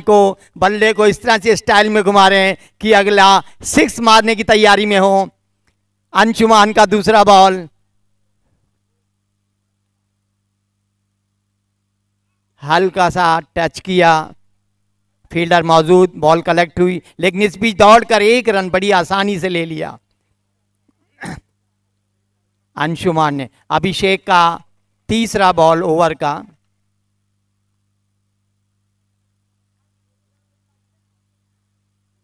को, बल्ले को इस तरह से स्टाइल में घुमा रहे हैं कि अगला 6 मारने की तैयारी में हो। अंशुमान का दूसरा बॉल, हल्का सा टच किया, फील्डर मौजूद, बॉल कलेक्ट हुई, लेकिन इस बीच दौड़कर 1 रन बड़ी आसानी से ले लिया अंशुमान ने। अभिषेक का तीसरा बॉल ओवर का।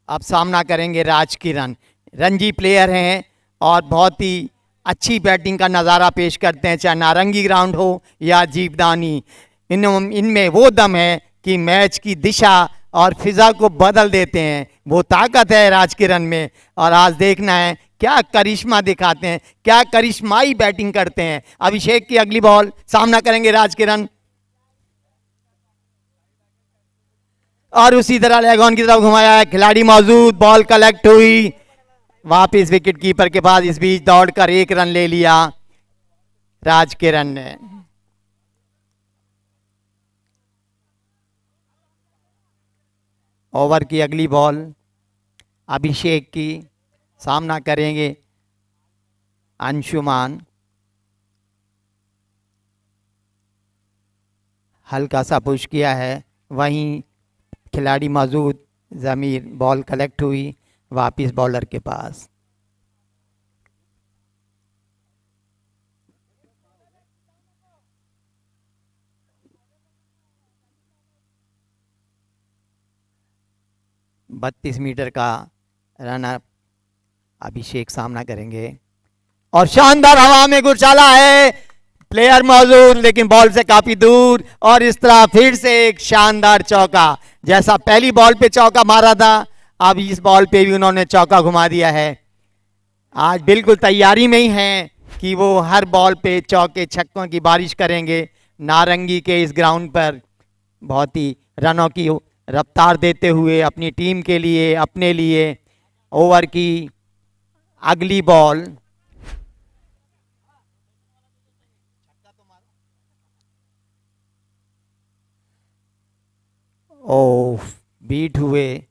अब सामना करेंगे राजकिरण, रणजी प्लेयर हैं और बहुत ही अच्छी बैटिंग का नज़ारा पेश करते हैं, चाहे नारंगी ग्राउंड हो या जीवदानी। इनमें वो दम है कि मैच की दिशा और फिजा को बदल देते हैं, वो ताकत है राजकिरण में। और आज देखना है क्या करिश्मा दिखाते हैं, क्या करिश्माई बैटिंग करते हैं। अभिषेक की अगली बॉल, सामना करेंगे राजकिरण, और उसी तरह लेग ऑन की तरफ घुमाया है, खिलाड़ी मौजूद, बॉल कलेक्ट हुई, वापिस विकेट कीपर के पास। इस बीच दौड़कर 1 रन ले लिया राजकिरण ने। ओवर की अगली बॉल अभिषेक की, सामना करेंगे अंशुमान। हल्का सा पुश किया है, वहीं खिलाड़ी मौजूद जमीर, बॉल कलेक्ट हुई, वापिस बॉलर के पास। बत्तीस मीटर का रन अप, अभिषेक सामना करेंगे और शानदार हवा में गुरचाला है, प्लेयर मौजूद लेकिन बॉल से काफी दूर, और इस तरह फिर से एक शानदार चौका। जैसा पहली बॉल पे चौका मारा था, अब इस बॉल पे भी उन्होंने चौका घुमा दिया है। आज बिल्कुल तैयारी में ही हैं कि वो हर बॉल पे चौके छक्कों की बारिश करेंगे। नारंगी के इस ग्राउंड पर बहुत ही रनों की रफ्तार देते हुए अपनी टीम के लिए, अपने लिए। ओवर की अगली बॉल, ओह, बीट हुए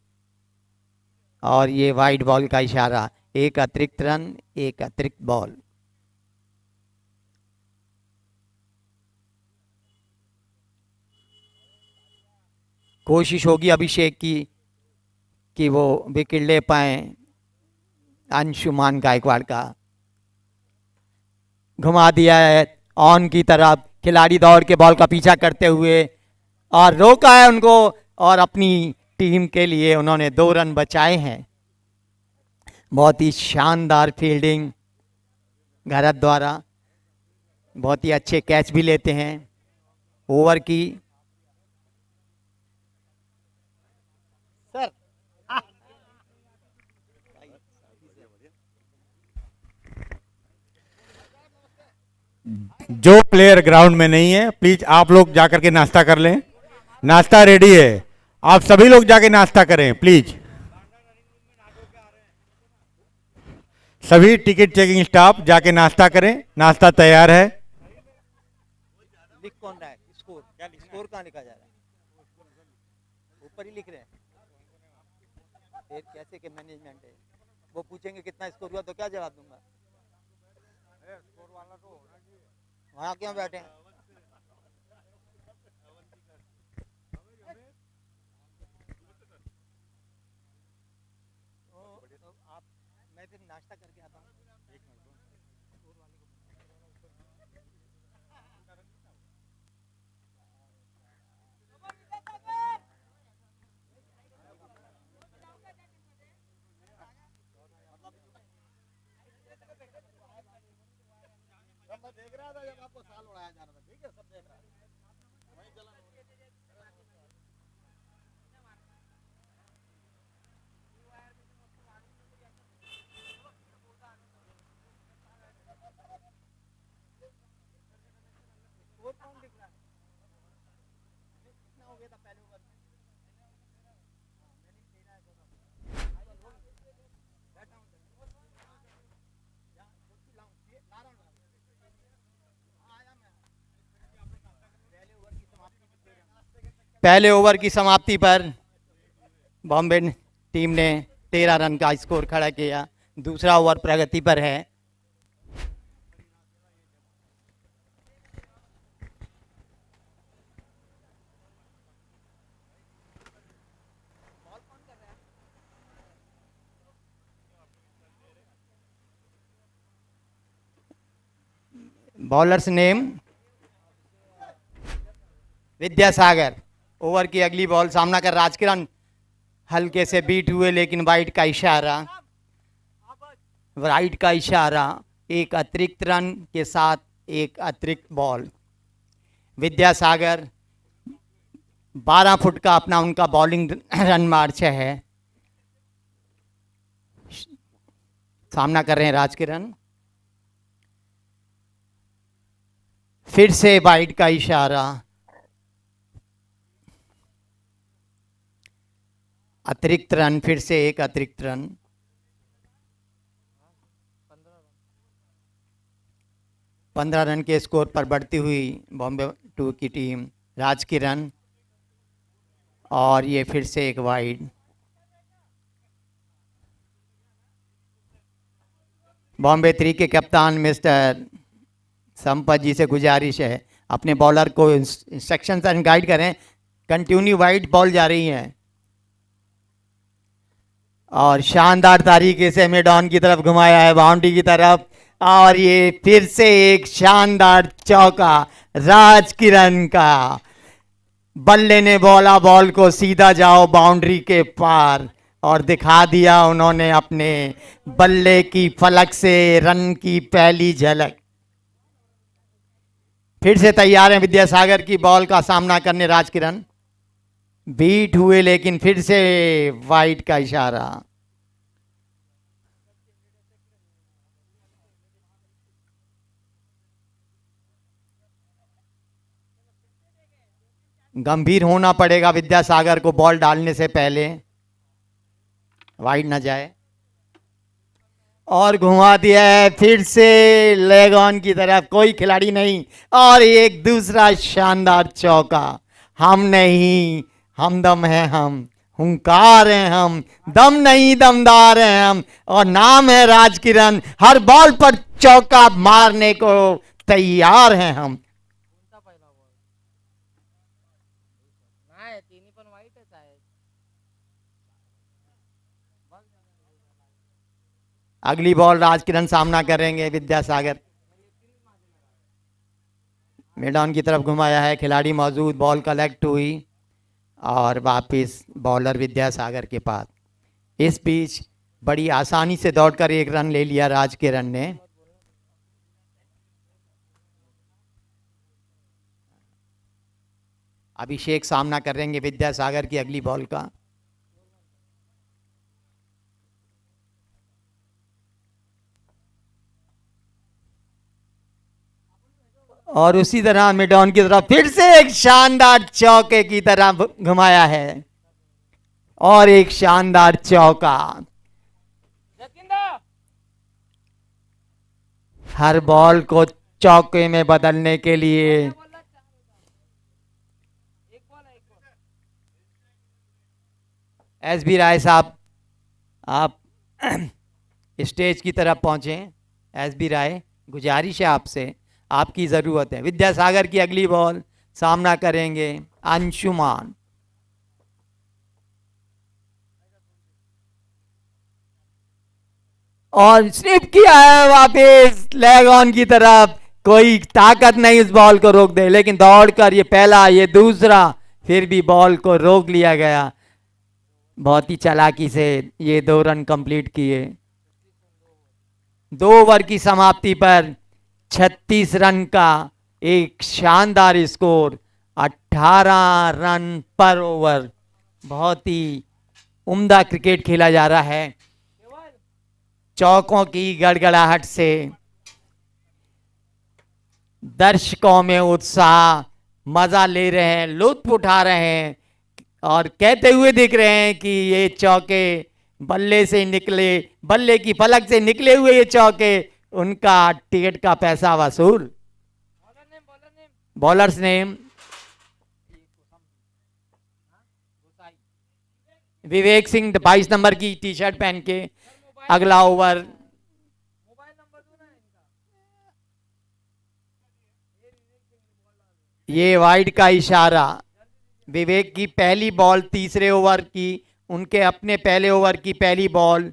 और ये वाइड बॉल का इशारा। एक अतिरिक्त रन, एक अतिरिक्त बॉल। कोशिश होगी अभिषेक की कि वो विकेट ले पाए। अंशुमान गायकवाड़ का घुमा दिया है ऑन की तरफ, खिलाड़ी दौड़ के बॉल का पीछा करते हुए और रोका है उनको, और अपनी टीम के लिए उन्होंने 2 रन बचाए हैं। बहुत ही शानदार फील्डिंग घरत द्वारा, बहुत ही अच्छे कैच भी लेते हैं। ओवर की सर जो प्लेयर ग्राउंड में नहीं है, प्लीज आप लोग जाकर के नाश्ता कर लें। नाश्ता रेडी है, आप सभी लोग जाके नाश्ता करें प्लीज। सभी टिकट चेकिंग स्टाफ जाके नाश्ता करें, नाश्ता तैयार है। लिख कौन रहा है? स्कोर क्या, स्कोर कहाँ लिखा जा रहा है? ऊपर ही लिख रहे हैं। फिर कैसे के मैनेजमेंट है? वो पूछेंगे कितना स्कोर हुआ तो क्या जवाब दूंगा? स्कोर वाला तो वहाँ क्यों बैठे हैं? आप, मैं फिर नाश्ता करके आता हूँ। देख रहा था जब आपको साल उड़ाया जा रहा था, ठीक है, सब देख रहा है। वही जलन कौन दिख रहा है? कितना हो गया था पहले ओवर में? पहले ओवर की समाप्ति पर बॉम्बे टीम ने 13 रन का स्कोर खड़ा किया। दूसरा ओवर प्रगति पर है। Bowlers name Vidyasagar. ओवर की अगली बॉल सामना कर राजकिरण हल्के से बीट हुए, लेकिन वाइट का इशारा, राइट का इशारा, एक अतिरिक्त रन के साथ एक अतिरिक्त बॉल। विद्यासागर 12 फुट का अपना उनका बॉलिंग रन मार्च है। सामना कर रहे हैं राजकिरण। फिर से वाइट का इशारा, अतिरिक्त रन, फिर से एक अतिरिक्त रन। 15 रन के स्कोर पर बढ़ती हुई बॉम्बे 2 की टीम। राजकिरण और ये फिर से एक वाइड। बॉम्बे 3 के कप्तान मिस्टर संपत जी से गुजारिश है, अपने बॉलर को इंस्ट्रक्शन एंड गाइड करें। कंटिन्यू वाइड बॉल जा रही है और शानदार तरीके से मिड ऑन की तरफ घुमाया है, बाउंड्री की तरफ, और ये फिर से एक शानदार चौका राजकिरण का। बल्ले ने बोला बॉल को सीधा जाओ बाउंड्री के पार, और दिखा दिया उन्होंने अपने बल्ले की फलक से रन की पहली झलक। फिर से तैयार हैं विद्यासागर की बॉल का सामना करने राजकिरण। बीट हुए, लेकिन फिर से वाइड का इशारा। गंभीर होना पड़ेगा विद्यासागर को बॉल डालने से पहले, वाइड ना जाए। और घुमा दिया है फिर से लेग ऑन की तरफ, कोई खिलाड़ी नहीं, और एक दूसरा शानदार चौका। हम नहीं हमदम है हम, हुंकार हैं हम, दम नहीं दमदार हैं हम, और नाम है राजकिरण। हर बॉल पर चौका मारने को तैयार हैं हम। अगली बॉल राजकिरण सामना करेंगे विद्यासागर। मिड-ऑन की तरफ घुमाया है, खिलाड़ी मौजूद, बॉल कलेक्ट हुई और वापस बॉलर विद्यासागर के पास। इस बीच बड़ी आसानी से दौड़कर एक रन ले लिया राजकिरण ने। अभिषेक सामना करेंगे विद्यासागर की अगली बॉल का। और उसी तरह मिड ऑन की तरफ फिर से एक शानदार चौके की तरह घुमाया है, और एक शानदार चौका। हर बॉल को चौके में बदलने के लिए एस बी राय साहब, आप स्टेज की तरफ पहुंचे। एस बी राय, गुजारिश है आपसे, आपकी जरूरत है। विद्यासागर की अगली बॉल सामना करेंगे अंशुमान। और स्लिप किया है वापस लेग ऑन की तरफ, कोई ताकत नहीं इस बॉल को रोक दे, लेकिन दौड़कर ये पहला, ये दूसरा, फिर भी बॉल को रोक लिया गया। बहुत ही चालाकी से ये 2 रन कंप्लीट किए। 2 ओवर की समाप्ति पर 36 रन का एक शानदार स्कोर, 18 रन पर ओवर। बहुत ही उम्दा क्रिकेट खेला जा रहा है। चौकों की गड़गड़ाहट से दर्शकों में उत्साह, मजा ले रहे हैं, लुत्फ उठा रहे हैं, और कहते हुए दिख रहे हैं कि ये चौके बल्ले से निकले, बल्ले की फलक से निकले हुए ये चौके, उनका टिकट का पैसा वसूल। Bowlers name Vivek Singh 22 number की टी शर्ट पहन के अगला ओवर। ये वाइड का इशारा। विवेक की पहली बॉल तीसरे ओवर की, उनके अपने पहले ओवर की पहली बॉल,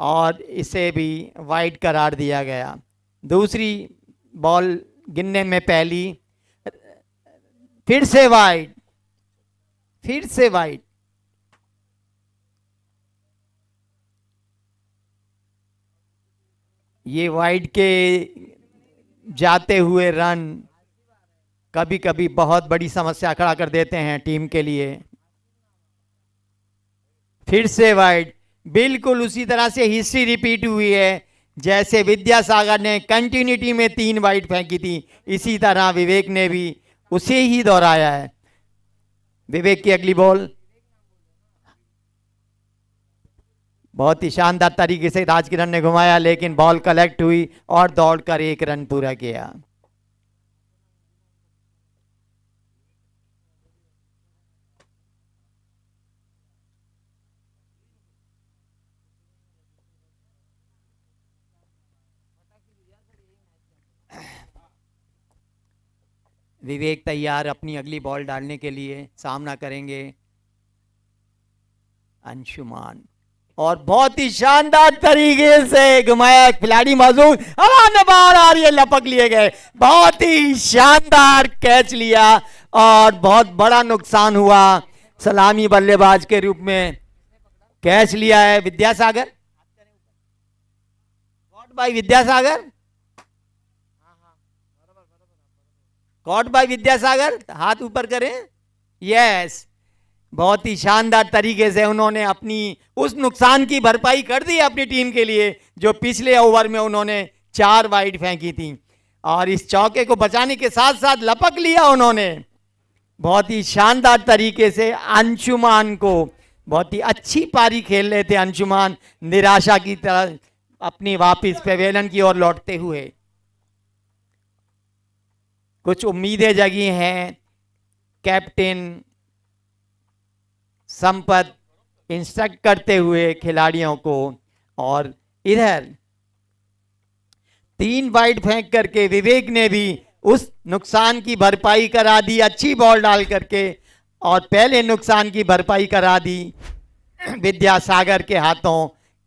और इसे भी वाइड करार दिया गया। दूसरी बॉल गिनने में पहली, फिर से वाइड, फिर से वाइड। ये वाइड के जाते हुए रन कभी कभी बहुत बड़ी समस्या खड़ा कर देते हैं टीम के लिए। फिर से वाइड, बिल्कुल उसी तरह से हिस्ट्री रिपीट हुई है जैसे विद्यासागर ने कंटिन्यूटी में 3 वाइड फेंकी थी, इसी तरह विवेक ने भी उसे ही दोहराया है। विवेक की अगली बॉल बहुत ही शानदार तरीके से राजकिरण ने घुमाया, लेकिन बॉल कलेक्ट हुई और दौड़कर 1 रन पूरा किया। विवेक तैयार अपनी अगली बॉल डालने के लिए, सामना करेंगे अंशुमान, और बहुत ही शानदार तरीके से घुमाया, खिलाड़ी मौजूद, हवा में बाहर आ रही है, लपक लिए गए। बहुत ही शानदार कैच लिया और बहुत बड़ा नुकसान हुआ। सलामी बल्लेबाज के रूप में कैच लिया है Vidyasagar, caught by Vidyasagar, caught by Vidyasagar, हाथ ऊपर करें। यस, बहुत ही शानदार तरीके से उन्होंने अपनी उस नुकसान की भरपाई कर दी अपनी टीम के लिए जो पिछले ओवर में उन्होंने 4 वाइड फेंकी थी, और इस चौके को बचाने के साथ साथ लपक लिया उन्होंने। बहुत ही शानदार तरीके से अंशुमान को, बहुत ही अच्छी पारी खेल रहे थे अंशुमान, निराशा की तरह अपनी वापिस पवेलियन की ओर लौटते हुए। कुछ उम्मीदें जगी हैं, कैप्टन संपत इंस्ट्रक्ट करते हुए खिलाड़ियों को, और इधर 3 वाइड फेंक करके विवेक ने भी उस नुकसान की भरपाई करा दी, अच्छी बॉल डाल करके, और पहले नुकसान की भरपाई करा दी विद्यासागर के हाथों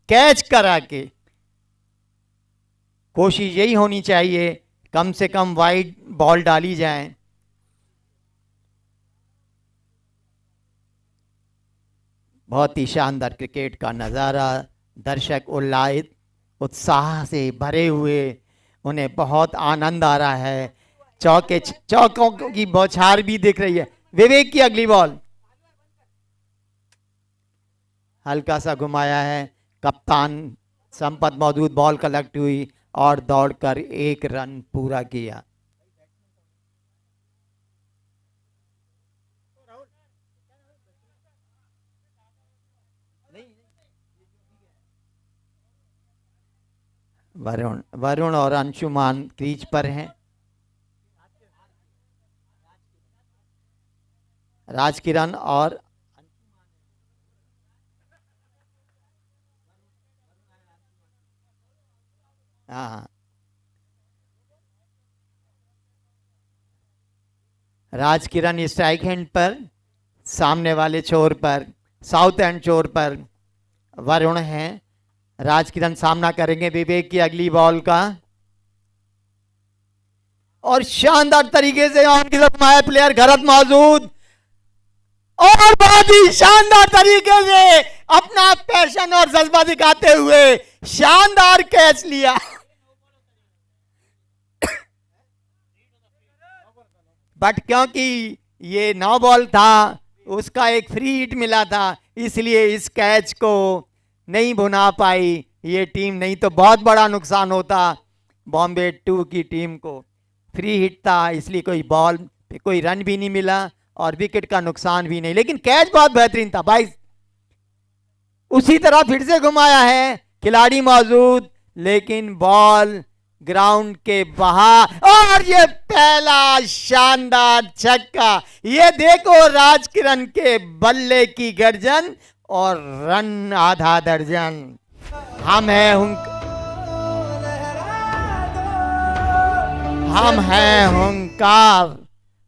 कैच करा के। कोशिश यही होनी चाहिए कम से कम वाइड बॉल डाली जाए। बहुत ही शानदार क्रिकेट का नज़ारा, दर्शक उल्लासित उत्साह से भरे हुए, उन्हें बहुत आनंद आ रहा है। चौकों की बौछार भी दिख रही है। विवेक की अगली बॉल हल्का सा घुमाया है, कप्तान संपत मौजूद, बॉल कलेक्ट हुई और दौड़कर 1 रन पूरा किया। वरुण और अंशुमान क्रीज पर हैं। राजकिरण और हाँ, राजकिरण स्ट्राइक हैंड पर, सामने वाले छोर पर, साउथ एंड छोर पर वरुण हैं। राजकिरण सामना करेंगे विवेक की अगली बॉल का, और शानदार तरीके से ऑन की तरफ माया प्लेयर घरत मौजूद, और बहुत ही शानदार तरीके से अपना पैशन और जज्बा दिखाते हुए शानदार कैच लिया। बट क्योंकि ये 9 बॉल था, उसका एक फ्री हिट मिला था, इसलिए इस कैच को नहीं भुना पाई ये टीम, नहीं तो बहुत बड़ा नुकसान होता बॉम्बे 2 की टीम को। फ्री हिट था इसलिए कोई बॉल पे कोई रन भी नहीं मिला और विकेट का नुकसान भी नहीं, लेकिन कैच बहुत बेहतरीन था भाई। उसी तरह फिर से घुमाया है, खिलाड़ी मौजूद, लेकिन बॉल ग्राउंड के बाहर, और ये पहला शानदार छक्का। ये देखो राजकिरण के बल्ले की गर्जन और रन आधा दर्जन। हम हैं हम हैं हुंकार,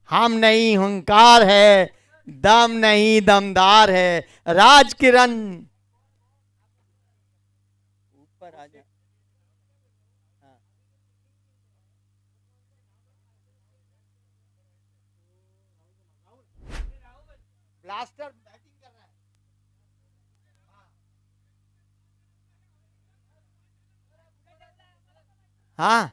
हम नहीं हुंकार है, दम नहीं दमदार है। राज किरण ऊपर आ जा। ब्लास्टर बैटिंग कर रहा है। हाँ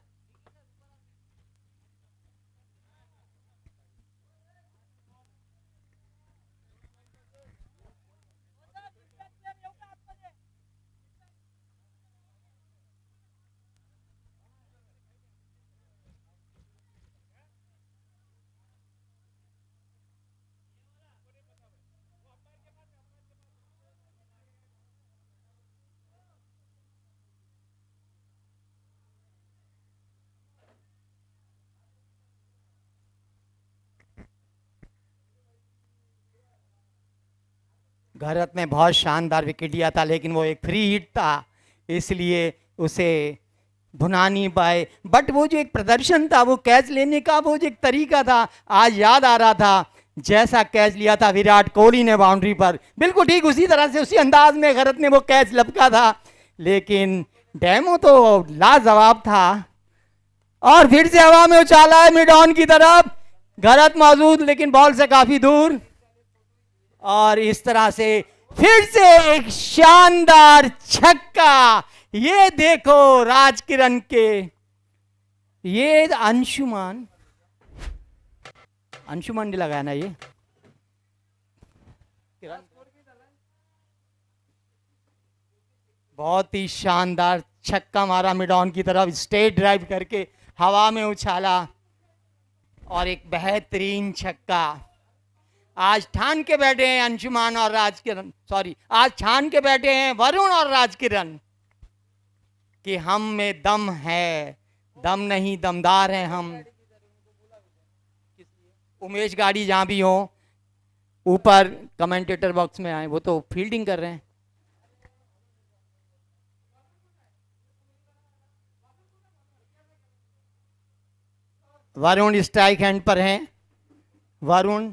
भारत ने बहुत शानदार विकेट लिया था, लेकिन वो एक फ्री हिट था, इसलिए उसे भुना नहीं पाए। बट वो जो एक प्रदर्शन था, वो कैच लेने का वो जो एक तरीका था, आज याद आ रहा था जैसा कैच लिया था विराट कोहली ने बाउंड्री पर, बिल्कुल ठीक उसी तरह से उसी अंदाज में भारत ने वो कैच लपका था। लेकिन डेमो तो लाजवाब था। और फिर से हवा में उछाला है मिड ऑन की तरफ, भारत मौजूद लेकिन बॉल से काफी दूर। और इस तरह से फिर से एक शानदार छक्का। ये देखो राज किरण के, ये अंशुमान ने लगाया ना ये बहुत ही शानदार छक्का मारा मिड ऑन की तरफ, स्ट्रेट ड्राइव करके हवा में उछाला और एक बेहतरीन छक्का। आज ठान के बैठे हैं अंशुमान और राज किरण, सॉरी आज ठान के बैठे हैं वरुण और राज किरण कि हम में दम है, दम नहीं दमदार हैं हम। उमेश गाड़ी जहां भी हो ऊपर कमेंटेटर बॉक्स में आए, वो तो फील्डिंग कर रहे हैं। वरुण स्ट्राइक हैंड पर हैं। Varun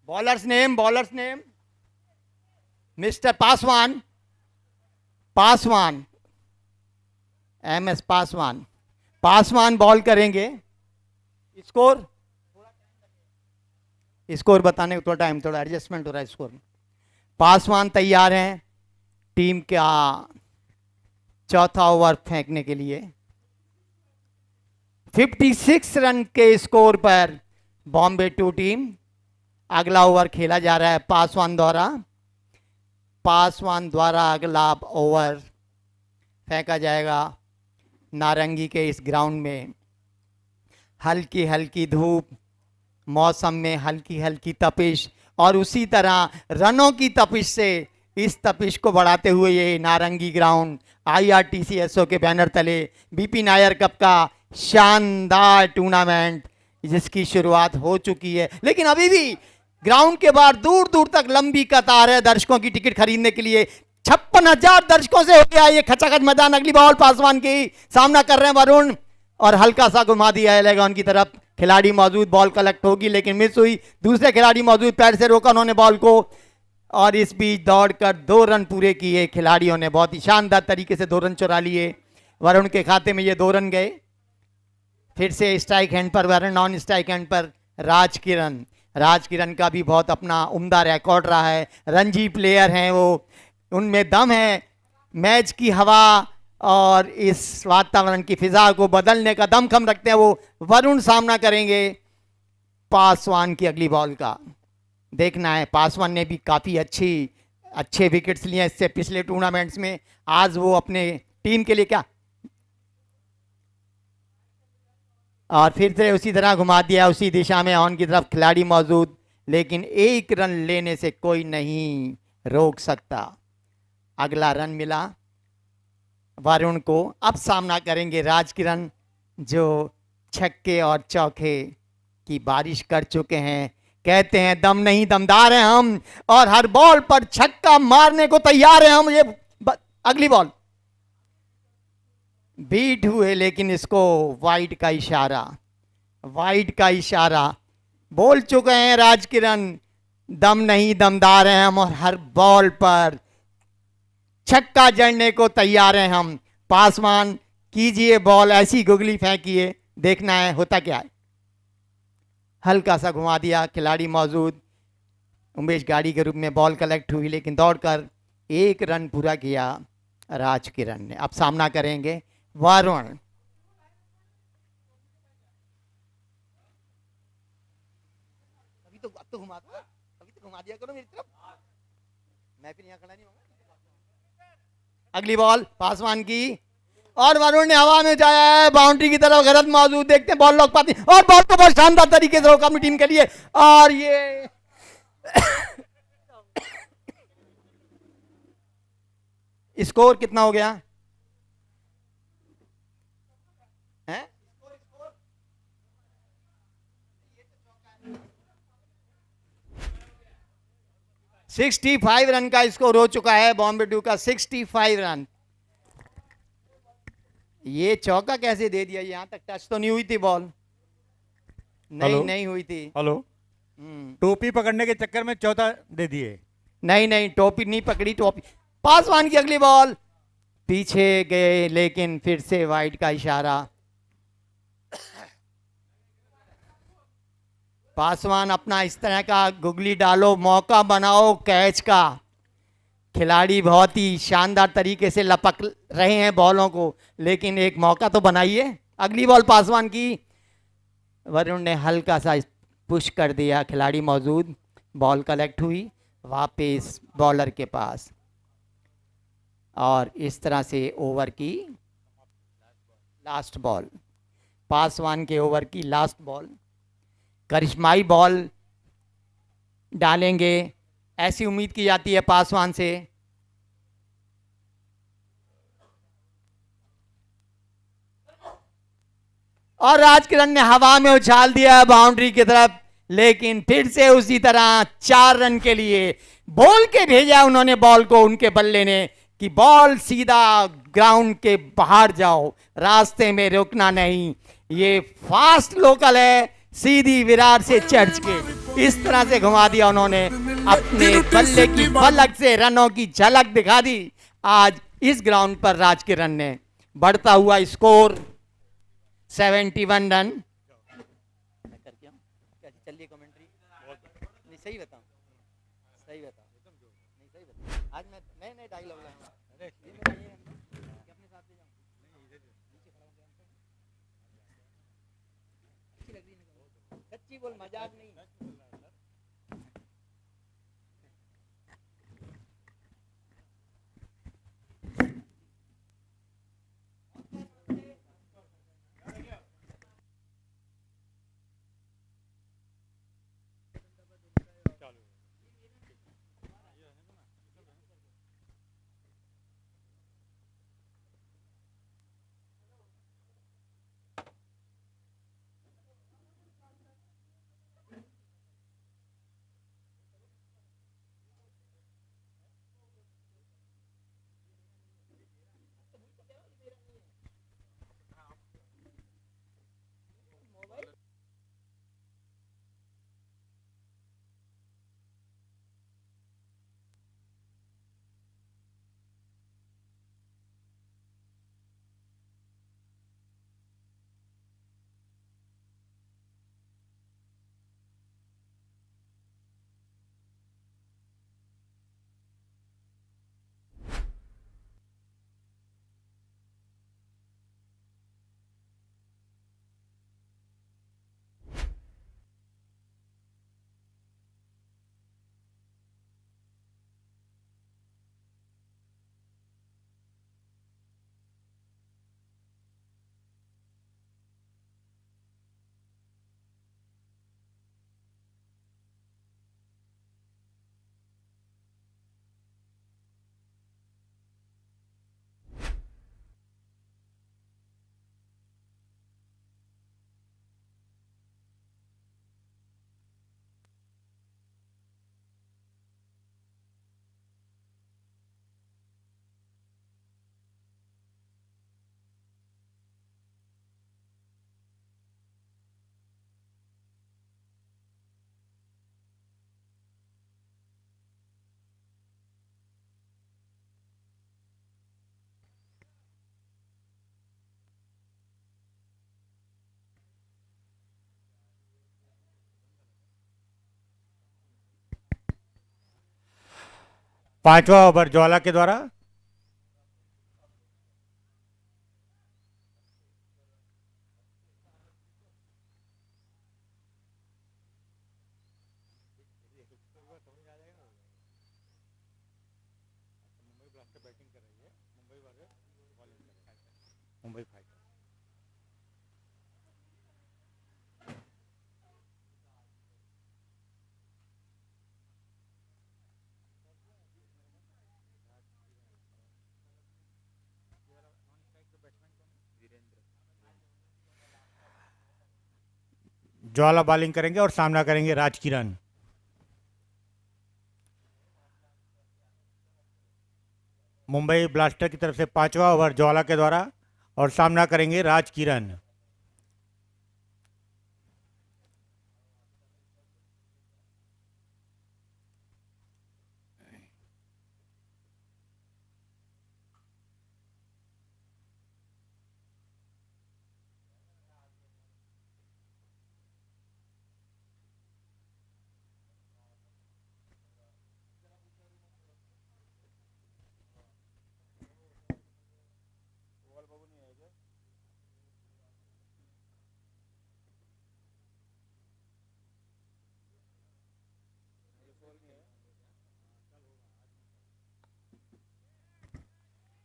bowlers name mister Paswan, MS Paswan ball करेंगे। स्कोर बताने को थोड़ा एडजस्टमेंट हो रहा है स्कोर में। पासवान तैयार हैं टीम का चौथा ओवर फेंकने के लिए। 56 रन के स्कोर पर बॉम्बे 2 टीम। अगला ओवर खेला जा रहा है पासवान द्वारा अगला ओवर फेंका जाएगा नारंगी के इस ग्राउंड में। हल्की हल्की धूप, मौसम में हल्की हल्की तपिश, और उसी तरह रनों की तपिश से इस तपिश को बढ़ाते हुए ये नारंगी ग्राउंड IRTCSO के बैनर तले BP नायर कप का शानदार टूर्नामेंट जिसकी शुरुआत हो चुकी है। लेकिन अभी भी ग्राउंड के बाहर दूर दूर तक लंबी कतार है दर्शकों की टिकट खरीदने के लिए। 56,000 दर्शकों से हो गया ये खचाखच मैदान। अगली बॉल पासवान की सामना कर रहे हैं वरुण, और हल्का सा घुमा दिया है लेगा उनकी तरफ। खिलाड़ी मौजूद, बॉल कलेक्ट होगी लेकिन मिस हुई। दूसरे खिलाड़ी मौजूद, पैर से रोका उन्होंने बॉल को, और इस बीच दौड़कर 2 रन पूरे किए खिलाड़ियों ने। बहुत ही शानदार तरीके से 2 रन चुरा लिए। वरुण के खाते में ये 2 रन गए। फिर से स्ट्राइक हैंड पर वरुण, नॉन स्ट्राइक हैंड पर राज किरण का भी बहुत अपना उम्दा रिकॉर्ड रहा है। रणजी प्लेयर हैं वो, उनमें दम है। मैच की हवा और इस वातावरण की फिजा को बदलने का दमखम रखते हैं वो। वरुण सामना करेंगे पासवान की अगली बॉल का। देखना है, पासवान ने भी काफ़ी अच्छे विकेट्स लिए इससे पिछले टूर्नामेंट्स में। आज वो अपने टीम के लिए क्या, और फिर से उसी तरह घुमा दिया उसी दिशा में ऑन की तरफ खिलाड़ी मौजूद, लेकिन 1 रन लेने से कोई नहीं रोक सकता। अगला रन मिला वरुण को। अब सामना करेंगे राज किरण, जो 6 और चौके की बारिश कर चुके हैं कहते हैं दम नहीं दमदार हैं हम, और हर बॉल पर छक्का मारने को तैयार हैं हम। ये अगली बॉल बीट हुए, लेकिन इसको वाइड का इशारा, वाइड का इशारा। बोल चुके हैं राजकिरण, दम नहीं दमदार हैं हम, और हर बॉल पर छक्का जड़ने को तैयार हैं हम। पासवान कीजिए बॉल, ऐसी गुगली फेंकिए, देखना है होता क्या है। हल्का सा घुमा दिया, खिलाड़ी मौजूद, उमेश गाड़ी के रूप में बॉल कलेक्ट हुई, लेकिन दौड़कर 1 रन पूरा किया राजकिरण ने। अब सामना करेंगे वरुण। अब तो घुमा दो, अभी तो घुमा दिया करो मेरी तरफ, मैं फिर यहाँ खड़ा नहीं होगा। अगली बॉल पासवान की, और वरुण ने हवा में जाया है बाउंड्री की तरफ, गलत मौजूद, देखते हैं बॉल लॉक पाती, और बॉल को बहुत शानदार तरीके से रोका अपनी टीम के लिए, और ये स्कोर कितना हो गया है? 65 रन का स्कोर हो चुका है बॉम्बे डू का, 65 रन। ये चौका कैसे दे दिया? यहां तक टच तो नहीं हुई थी बॉल, नहीं नहीं हुई थी। हेलो, टोपी पकड़ने के चक्कर में चौथा दे दिए। नहीं नहीं, टोपी नहीं पकड़ी, टोपी। पासवान की अगली बॉल, पीछे गए, लेकिन फिर से वाइड का इशारा। पासवान अपना इस तरह का गुगली डालो, मौका बनाओ कैच का। खिलाड़ी बहुत ही शानदार तरीके से लपक रहे हैं बॉलों को, लेकिन एक मौका तो बनाइए। अगली बॉल पासवान की, वरुण ने हल्का सा पुश कर दिया, खिलाड़ी मौजूद, बॉल कलेक्ट हुई, वापस बॉलर के पास, और इस तरह से ओवर की लास्ट बॉल, पासवान के ओवर की लास्ट बॉल, करिश्माई बॉल डालेंगे ऐसी उम्मीद की जाती है पासवान से। और राजकिरण ने हवा में उछाल दिया बाउंड्री की तरफ, लेकिन फिर से उसी तरह 4 रन के लिए बोल के भेजा उन्होंने बॉल को, उनके बल्ले ने, कि बॉल सीधा ग्राउंड के बाहर जाओ, रास्ते में रुकना नहीं। ये फास्ट लोकल है, सीधी विरार से चर्च के, इस तरह से घुमा दिया उन्होंने, अपने बल्ले की पलक से रनों की झलक दिखा दी आज इस ग्राउंड पर राजकिरण ने। बढ़ता हुआ स्कोर 71 रन। चलिए कमेंट्री नहीं, सही बताऊं, सही बताऊं, नहीं सही बताऊं, आज मैं नए नए डायलॉग लाया हूं, अपने साथ ले जाऊं, सच्ची बोल, मजाक नहीं। पांचवा ओवर ज्वाला के द्वारा। मुंबई फाइटर। ज्वाला बॉलिंग करेंगे और सामना करेंगे राजकिरण। मुंबई ब्लास्टर की तरफ से पांचवा ओवर ज्वाला के द्वारा और सामना करेंगे राजकिरण।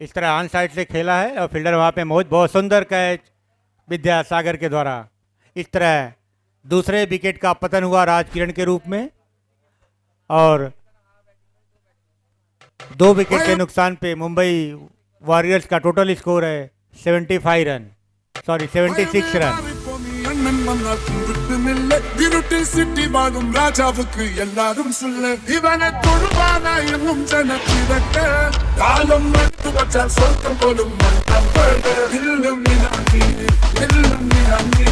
इस तरह ऑन साइड से खेला है और फील्डर वहां पे मौजूद, बहुत सुंदर कैच विद्यासागर के द्वारा। इस तरह दूसरे विकेट का पतन हुआ राजकिरण के रूप में और 2 विकेट के नुकसान पे मुंबई वॉरियर्स का टोटल स्कोर है 75 रन, सॉरी 76 रन। அண்ணன் மன்னால் துருட்டுமில்லை இருட்டில் சிட்டி வாழும் ராஜாவுக்கு எல்லாரும் சொல்ல இவனை தொழுவானா என்னும் ஜனத்திரட்ட காலம் மறுத்து வச்சால் சொர்க்கம் போலும் மன்னம் இல்லம் நினாங்கி இல்லம் நினாங்கி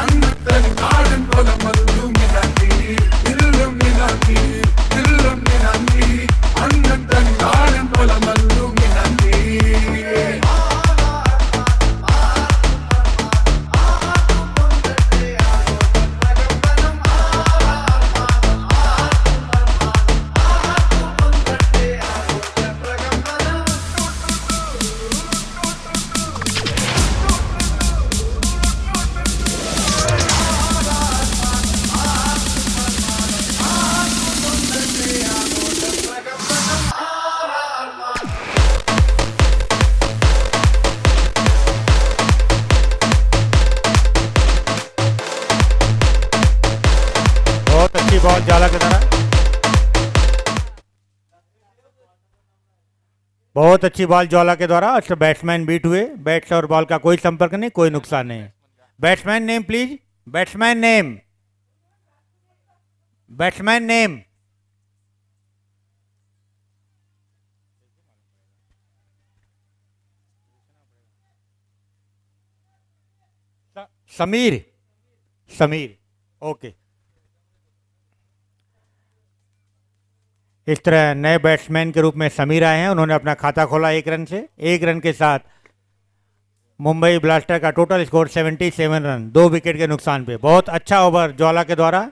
அன்னத்தன் நாடன் போல மல்லும் நினாங்கி இல்லம் நினாங்கி இல்லம் நினாங்கி அன்னத்தன் நாடன் போல மல்லும் நினாங்கி बॉल ज्वाला की तरह, बहुत अच्छी बॉल ज्वाला के द्वारा। अच्छा बैट्समैन बीट हुए, बैट्स और बॉल का कोई संपर्क नहीं, कोई नुकसान नहीं। Batsman name please, batsman name, batsman name. Sameer, Sameer, okay. इस तरह नए बैट्समैन के रूप में समीर आए हैं, उन्होंने अपना खाता खोला 1 रन से। 1 रन के साथ मुंबई ब्लास्टर का टोटल स्कोर 77 रन, 2 विकेट के नुकसान पे। बहुत अच्छा ओवर ज्वाला के द्वारा।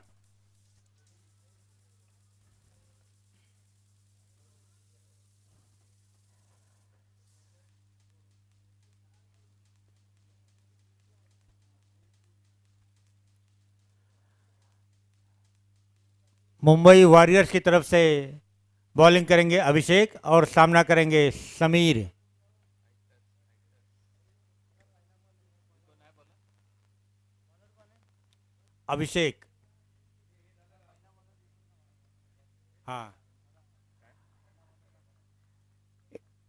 मुंबई वॉरियर्स की तरफ से बॉलिंग करेंगे अभिषेक और सामना करेंगे समीर। अभिषेक, हाँ,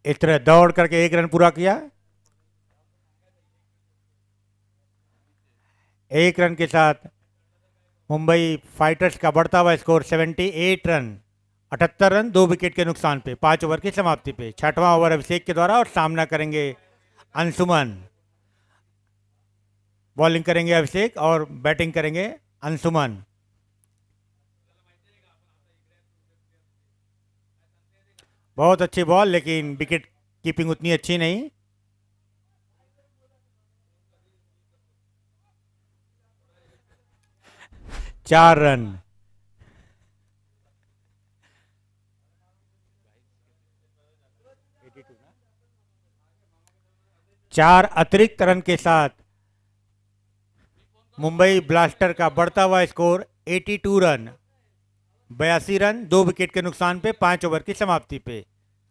इस तरह दौड़ करके 1 रन पूरा किया। 1 रन के साथ मुंबई फाइटर्स का बढ़ता हुआ स्कोर 78 रन, 78 रन, 2 विकेट के नुकसान पे, 5 ओवर की समाप्ति पे। 6वां ओवर अभिषेक के द्वारा और सामना करेंगे अंशुमन। बॉलिंग करेंगे अभिषेक और बैटिंग करेंगे अंशुमन। बहुत अच्छी बॉल, लेकिन विकेट कीपिंग उतनी अच्छी नहीं। चार रन। 4 अतिरिक्त रन के साथ मुंबई ब्लास्टर का बढ़ता हुआ स्कोर 82 रन, 82 रन 2 विकेट के नुकसान पे 5 ओवर की समाप्ति पे।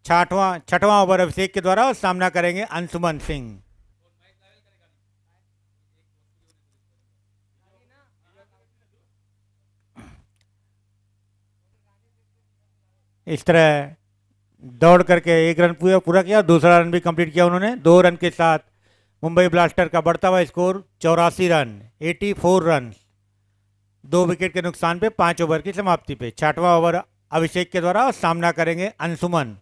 छठवां ओवर अभिषेक के द्वारा और सामना करेंगे अंशुमन सिंह। इस तरह दौड़ करके 1 रन पूरा किया, दूसरा रन भी कंप्लीट किया उन्होंने। 2 रन के साथ मुंबई ब्लास्टर का बढ़ता हुआ स्कोर 84 रन, 84 रन 2 विकेट के नुकसान पे 5 ओवर की समाप्ति पे। छठवां ओवर अभिषेक के द्वारा और सामना करेंगे अंशुमन।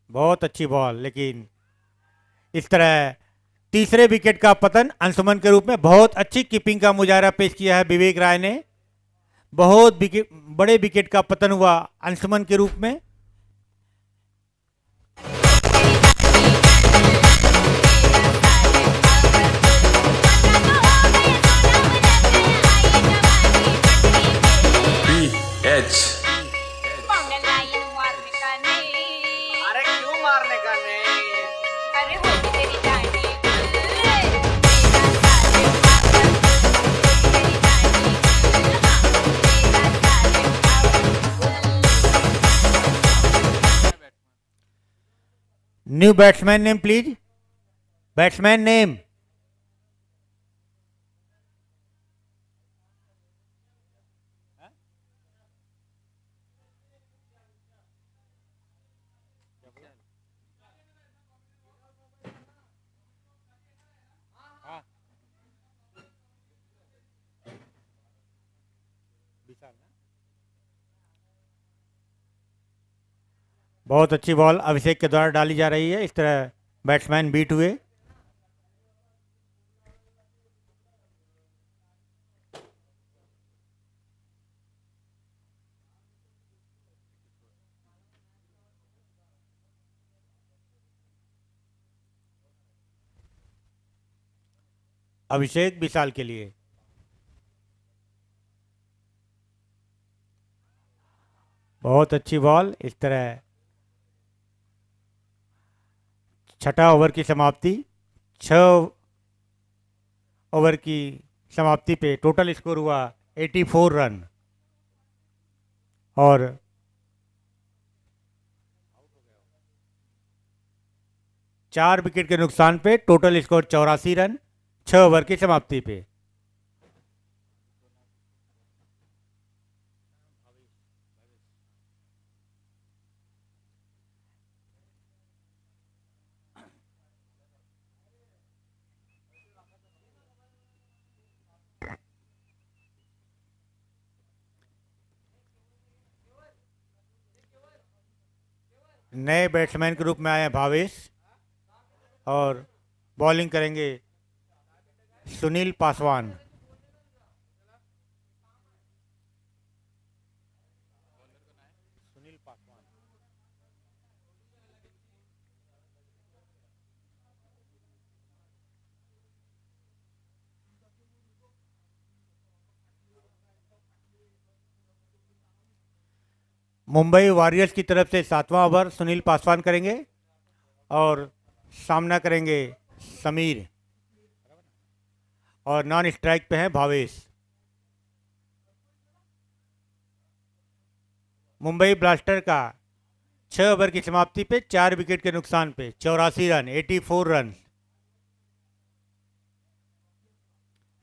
बहुत अच्छी बॉल, लेकिन इस तरह तीसरे विकेट का पतन अंशुमन के रूप में। बहुत अच्छी कीपिंग का मुजाहरा पेश किया है विवेक राय ने। बहुत बड़े विकेट का पतन हुआ अंशुमन के रूप में। BH अरे क्यों मारने का नहीं? अरे होगी तेरी जानी new batsman name please. Batsman name. बहुत अच्छी बॉल अभिषेक के द्वारा डाली जा रही है। इस तरह बैट्समैन बीट हुए। अभिषेक विशाल के लिए। बहुत अच्छी बॉल। इस तरह छठा ओवर की समाप्ति। 6 ओवर की समाप्ति पे टोटल स्कोर हुआ 84 रन और 4 विकेट के नुकसान पे टोटल स्कोर 84 रन 6 ओवर की समाप्ति पे। नए बैट्समैन के रूप में आए हैं भावेश और बॉलिंग करेंगे सुनील पासवान। मुंबई वॉरियर्स की तरफ से 7वां ओवर सुनील पासवान करेंगे और सामना करेंगे समीर और नॉन स्ट्राइक पे हैं भावेश। मुंबई ब्लास्टर का 6 ओवर की समाप्ति पे 4 विकेट के नुकसान पे 84 रन 84 रन।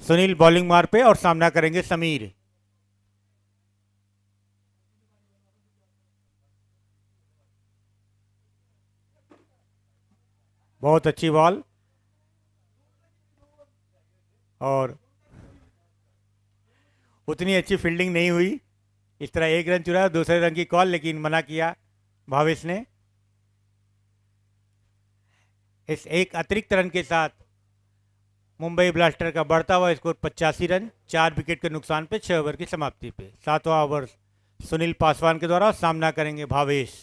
सुनील बॉलिंग मार पे और सामना करेंगे समीर। बहुत अच्छी बॉल और उतनी अच्छी फील्डिंग नहीं हुई। इस तरह 1 रन चुरा, दूसरे रन की कॉल, लेकिन मना किया भावेश ने। इस एक अतिरिक्त रन के साथ मुंबई ब्लास्टर का बढ़ता हुआ स्कोर 85 रन 4 विकेट के नुकसान पे 6 ओवर की समाप्ति पे। 7वां ओवर सुनील पासवान के द्वारा सामना करेंगे भावेश।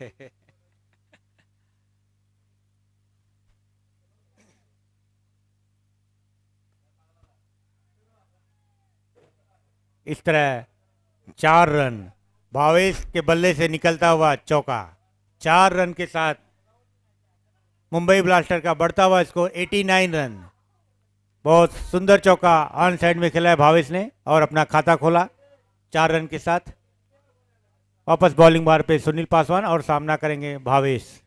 इस तरह 4 रन, भावेश के बल्ले से निकलता हुआ चौका। 4 रन के साथ मुंबई ब्लास्टर का बढ़ता हुआ स्कोर 89 रन। बहुत सुंदर चौका ऑन साइड में खेला है भावेश ने और अपना खाता खोला 4 रन के साथ। वापस बॉलिंग बार पे सुनील पासवान और सामना करेंगे भावेश।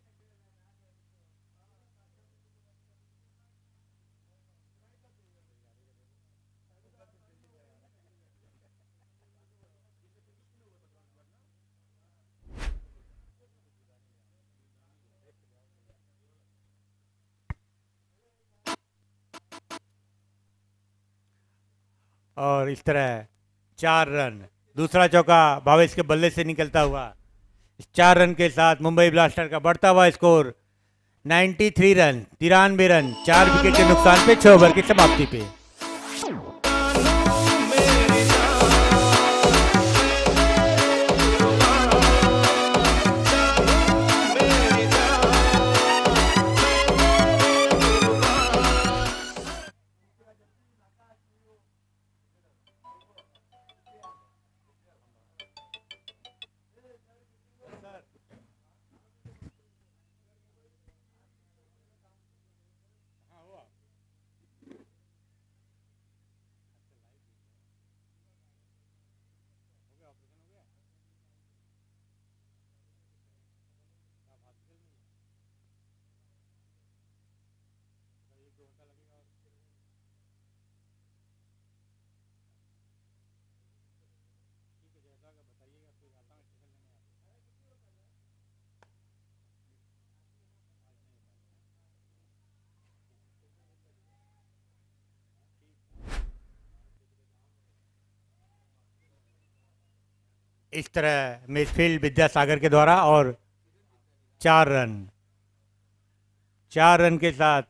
और इस तरह 4 रन, दूसरा चौका भावेश के बल्ले से निकलता हुआ। 4 रन के साथ मुंबई ब्लास्टर का बढ़ता हुआ स्कोर 93 रन, 93 रन, 4 विकेट के नुकसान पे 6 ओवर की समाप्ति पे। इस तरह मिडफील्ड विद्यासागर के द्वारा और 4 रन, 4 रन के साथ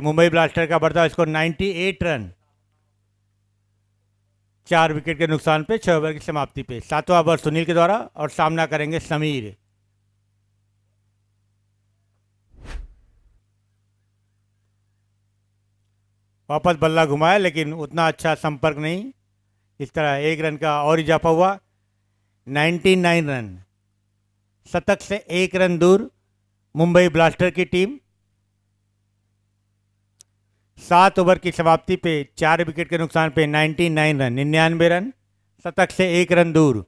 मुंबई ब्लास्टर का बढ़ता स्कोर 98 रन, 4 विकेट के नुकसान पे 6 ओवर की समाप्ति पे। 7वां ओवर सुनील के द्वारा और सामना करेंगे समीर। वापस बल्ला घुमाया लेकिन उतना अच्छा संपर्क नहीं। इस तरह 1 रन का और इजाफा हुआ। 99 रन, शतक से 1 रन दूर मुंबई ब्लास्टर की टीम। 7 ओवर की समाप्ति पे 4 विकेट के नुकसान पे 99 रन, 99 रन, शतक से 1 रन दूर।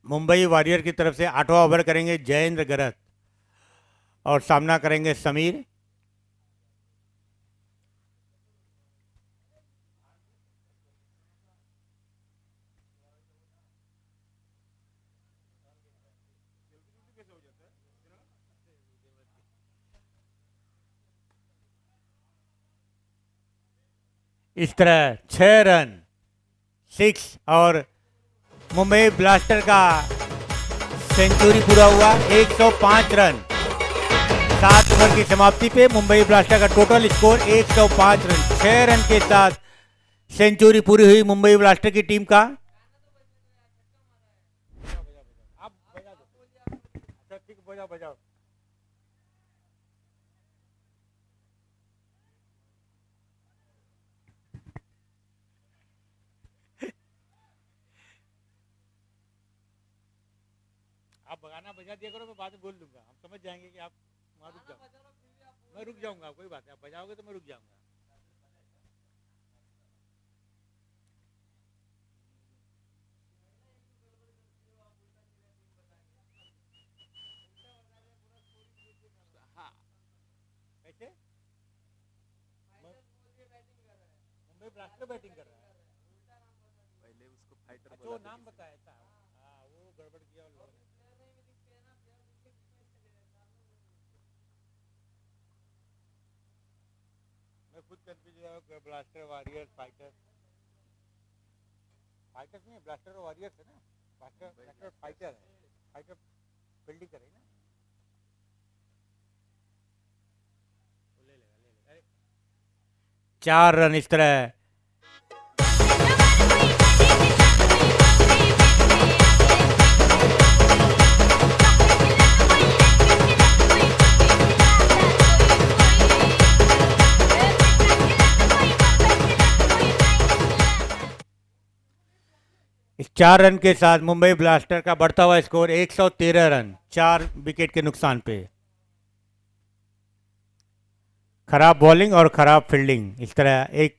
मुंबई वॉरियर की तरफ से 8वां ओवर करेंगे जयेंद्र गरत और सामना करेंगे समीर। इस तरह 6 रन, 6 और मुंबई ब्लास्टर का सेंचुरी पूरा हुआ। 105 रन, 7 ओवर की समाप्ति पे मुंबई ब्लास्टर का टोटल स्कोर 105 रन। 6 रन के साथ सेंचुरी पूरी हुई मुंबई ब्लास्टर की टीम का। आप गाना बजा दिया करो, मैं बाद में बोल दूंगा, हम समझ जाएंगे कि आप वहाँ रुक जाओ। मैं रुक जाऊंगा, कोई बात नहीं, आप बजाओगे तो मैं रुक जाऊंगा। कैसे ब्लास्टर बैटिंग कर रहा है। पहले उसको फाइटर अच्छा वो नाम बताया था, हाँ वो गड़बड़ किया उन लोगों ने। मैं खुद कंफ्यूज हुआ, ब्लास्टर वॉरियर्स फाइटर, फाइटर्स नहीं ब्लास्टर वॉरियर्स है ना, ब्लास्टर फाइटर है, फाइटर फील्डिंग करे ना, वो ले लेगा। अरे 4 रन इस तरह इस 4 रन के साथ मुंबई ब्लास्टर का बढ़ता हुआ स्कोर 113 रन, 4 विकेट के नुकसान पे। खराब बॉलिंग और खराब फील्डिंग, इस तरह एक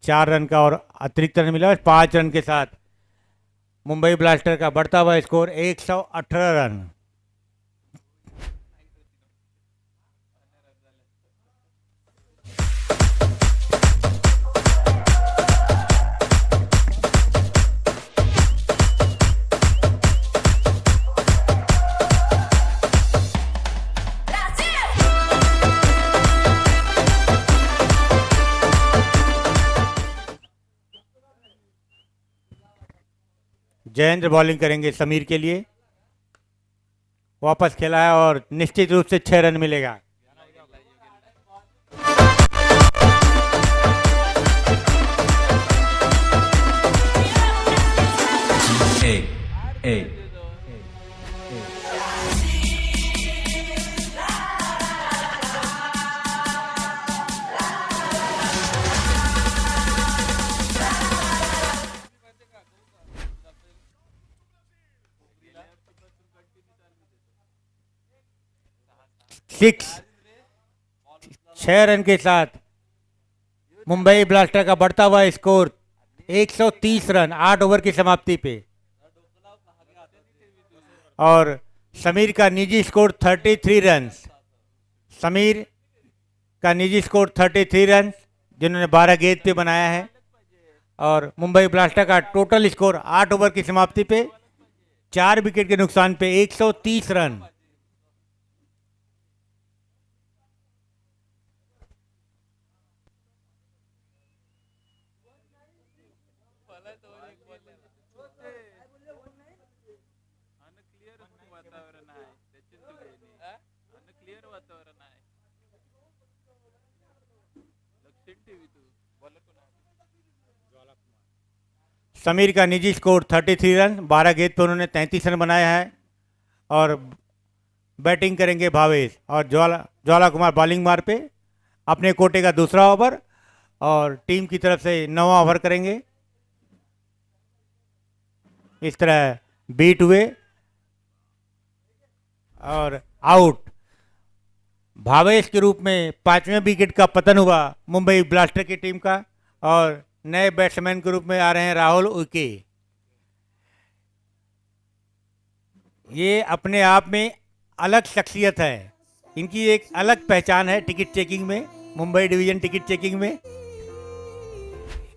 4 रन का और अतिरिक्त रन मिला। 5 रन के साथ मुंबई ब्लास्टर का बढ़ता हुआ स्कोर 118 रन। जयेंद्र बॉलिंग करेंगे समीर के लिए, वापस खेला है और निश्चित रूप से 6 रन मिलेगा। सिक्स 6 रन के साथ मुंबई ब्लास्टर का बढ़ता हुआ स्कोर 130 रन 8 ओवर की समाप्ति पे। और समीर का निजी स्कोर 33 रन, समीर का निजी स्कोर 33 रन जिन्होंने 12 गेंद पे बनाया है। और मुंबई ब्लास्टर का टोटल स्कोर 8 ओवर की समाप्ति पे 4 विकेट के नुकसान पे 130 रन। समीर का निजी स्कोर 33 रन, 12 गेंद पर उन्होंने 33 रन बनाया है। और बैटिंग करेंगे भावेश और ज्वाला कुमार बॉलिंग मार पे अपने कोटे का दूसरा ओवर और टीम की तरफ से 9वां ओवर करेंगे। इस तरह बीट हुए और आउट। भावेश के रूप में 5वें विकेट का पतन हुआ मुंबई ब्लास्टर की टीम का और नए बैट्समैन के रूप में आ रहे हैं राहुल उइके। ये अपने आप में अलग शख्सियत है, इनकी एक अलग पहचान है टिकट चेकिंग में, मुंबई डिवीजन टिकट चेकिंग में।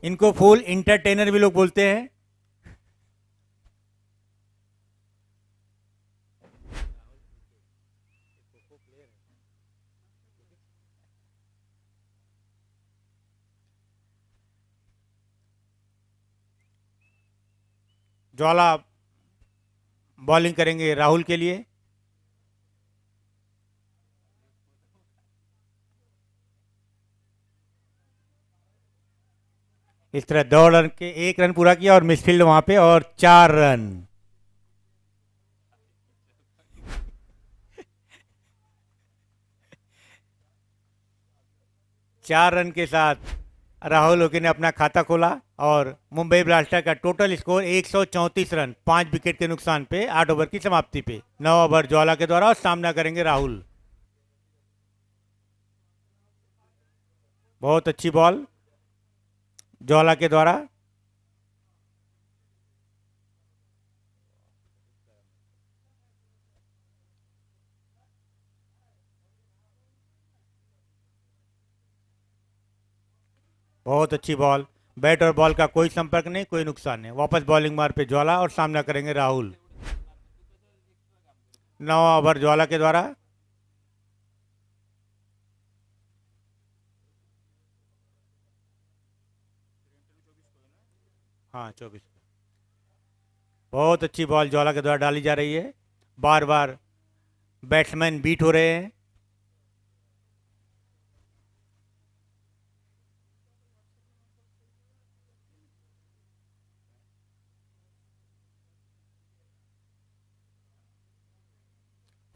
इनको फुल इंटरटेनर भी लोग बोलते हैं। ज्वाला बॉलिंग करेंगे राहुल के लिए। इस तरह 2 रन के 1 रन पूरा किया और मिसफील्ड वहां पे और 4 रन। चार रन के साथ राहुल ओके ने अपना खाता खोला और मुंबई ब्लास्टर का टोटल स्कोर 134 रन 5 विकेट के नुकसान पे 8 ओवर की समाप्ति पे। 9 ओवर ज्वाला के द्वारा और सामना करेंगे राहुल। बहुत अच्छी बॉल ज्वाला के द्वारा। बहुत अच्छी बॉल, बैट और बॉल का कोई संपर्क नहीं, कोई नुकसान नहीं। वापस बॉलिंग मार पे ज्वाला और सामना करेंगे राहुल। 9 ओवर ज्वाला के द्वारा। हाँ 24। बहुत अच्छी बॉल ज्वाला के द्वारा डाली जा रही है। बार बार बैट्समैन बीट हो रहे हैं।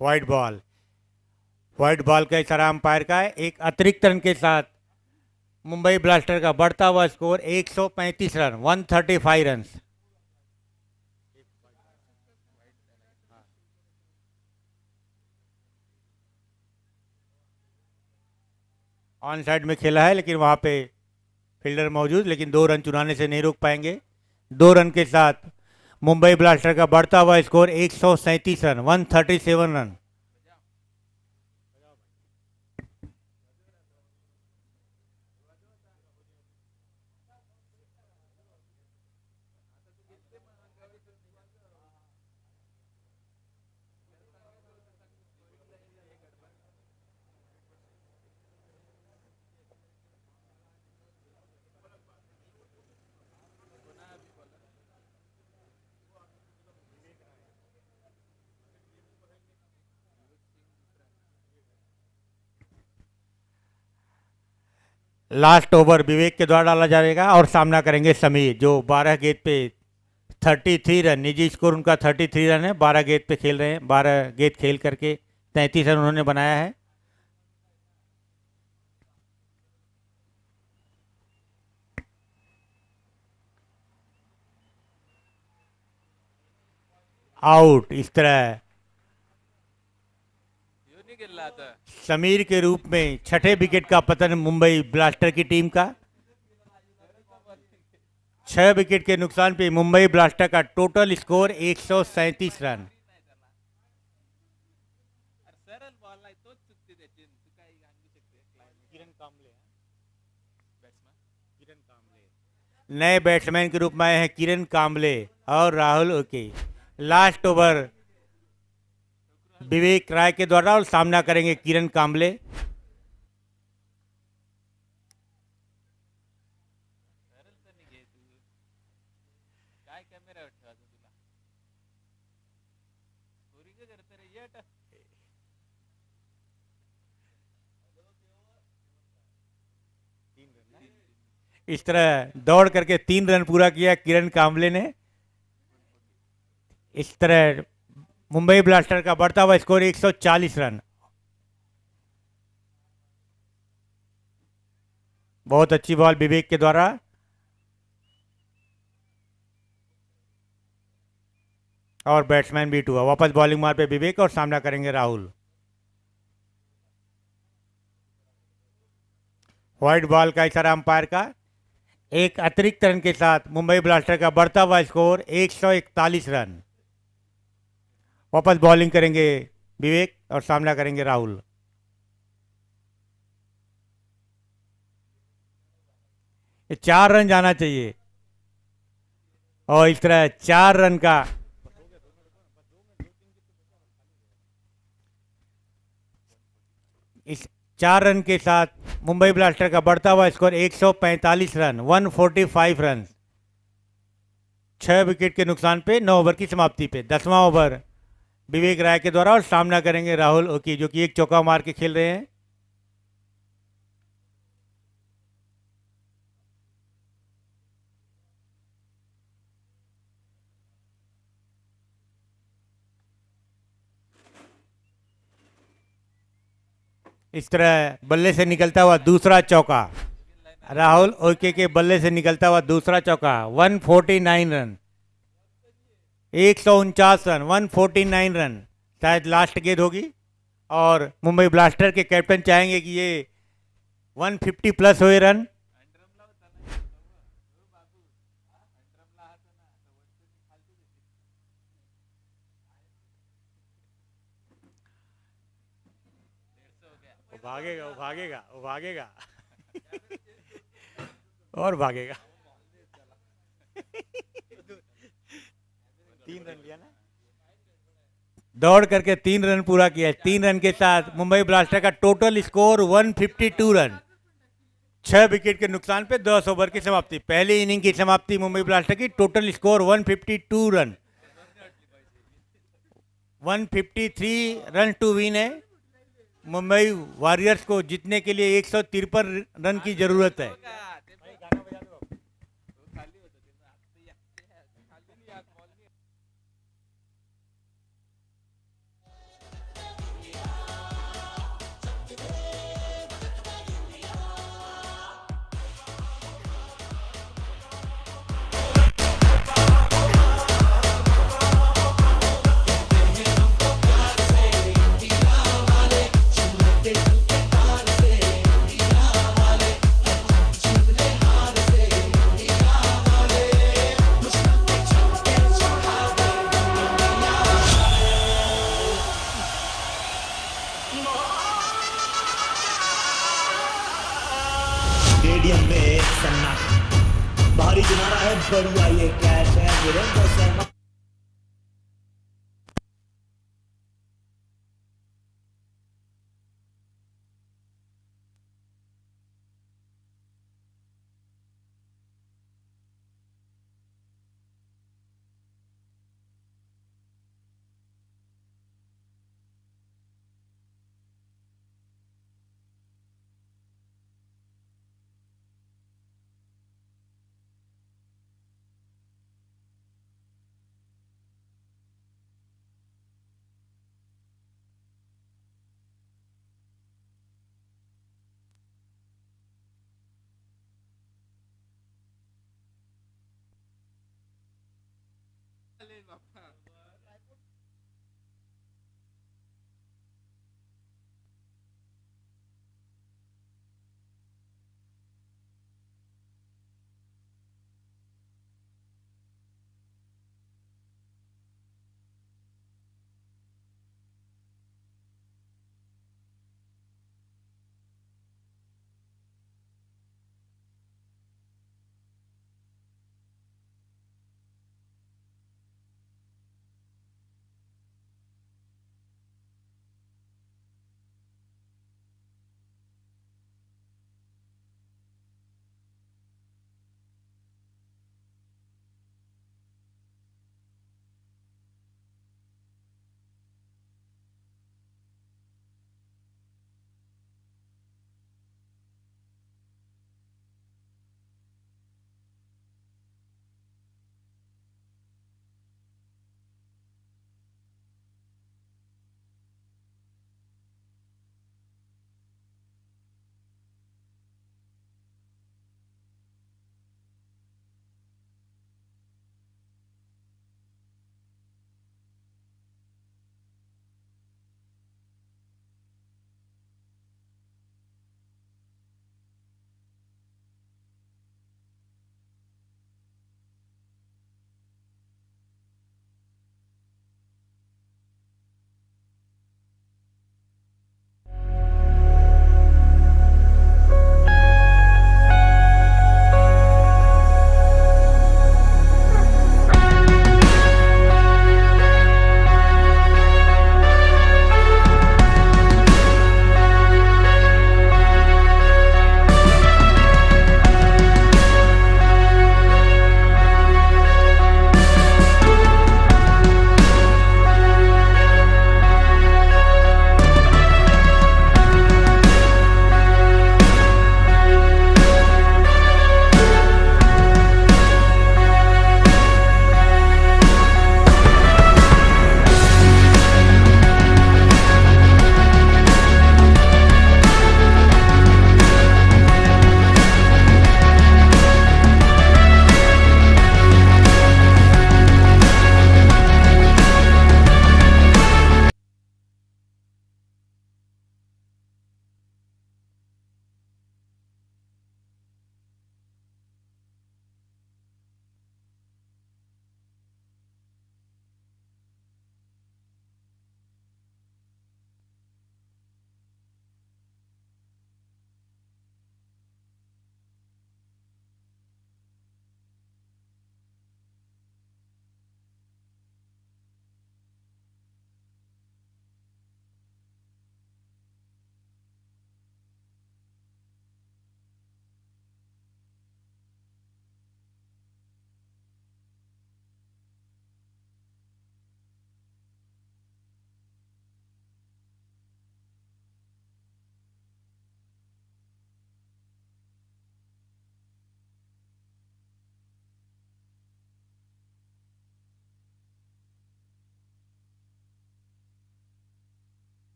व्हाइट बॉल, व्हाइट बॉल का इशारा अंपायर का है। एक अतिरिक्त रन के साथ मुंबई ब्लास्टर का बढ़ता हुआ score 135 run, 135 run. On side में खेला है लेकिन वहां पे फील्डर मौजूद, लेकिन 2 रन चुराने से नहीं रोक पाएंगे। 2 रन के साथ मुंबई ब्लास्टर का बढ़ता हुआ score 137 run, 137 run. Last over Vivek के द्वारा डाला जाएगा और सामना करेंगे समीर, जो 12 गेंद पे 33 रन, निजी स्कोर उनका 33 रन है। 12 गेंद पे खेल रहे हैं, 12 गेंद खेल करके 33 रन उन्होंने बनाया है। आउट। इस तरह समीर के रूप में छठे विकेट का पतन मुंबई ब्लास्टर की टीम का। 6 विकेट के नुकसान पे मुंबई ब्लास्टर का टोटल स्कोर 137 रन। नए बैट्समैन के रूप में आए हैं किरण कांबले और राहुल ओके। लास्ट ओवर विवेक राय के द्वारा और सामना करेंगे किरण कांबले। इस तरह दौड़ करके 3 रन पूरा किया किरण कांबले ने। इस तरह मुंबई ब्लास्टर का बढ़ता हुआ स्कोर 140 रन। बहुत अच्छी बॉल विवेक के द्वारा। और बैट्समैन बीट हुआ। वापस बॉलिंग मार पे विवेक और सामना करेंगे राहुल। व्हाइट बॉल का इशारा अंपायर का। एक अतिरिक्त रन के साथ मुंबई ब्लास्टर का बढ़ता हुआ स्कोर 141 रन। वापस बॉलिंग करेंगे विवेक और सामना करेंगे राहुल। ये 4 रन जाना चाहिए और इस तरह 4 रन का इस 4 रन के साथ मुंबई ब्लास्टर का बढ़ता हुआ स्कोर 145 रन, 145 रन। 6 विकेट के नुकसान पे 9 ओवर की समाप्ति पे 10वां ओवर विवेक राय के द्वारा और सामना करेंगे राहुल ओकी, जो कि एक चौका मार के खेल रहे हैं। इस तरह बल्ले से निकलता हुआ दूसरा चौका, राहुल ओके के बल्ले से निकलता हुआ दूसरा चौका। 149 रन, 149 रन, 149 रन। शायद लास्ट गेंद होगी और मुंबई ब्लास्टर के कैप्टन चाहेंगे कि ये 150 प्लस हुए रन। वो भागेगा, वो भागेगा, वो भागेगा। और भागेगा। 3 रन लिया ना, दौड़ करके 3 रन पूरा किया। 3 रन के साथ मुंबई ब्लास्टर का टोटल स्कोर 152 रन, 6 विकेट के नुकसान पे 10 ओवर की समाप्ति। पहली इनिंग की समाप्ति मुंबई ब्लास्टर की, total score 152 run, 153 run to win है। मुंबई वॉरियर्स को जीतने के लिए 153 रन की जरूरत है। स्टेडियम में सन्नाटा, भारी किनारा है, बढ़िया ये कैच है, वीरेंद्र शर्मा।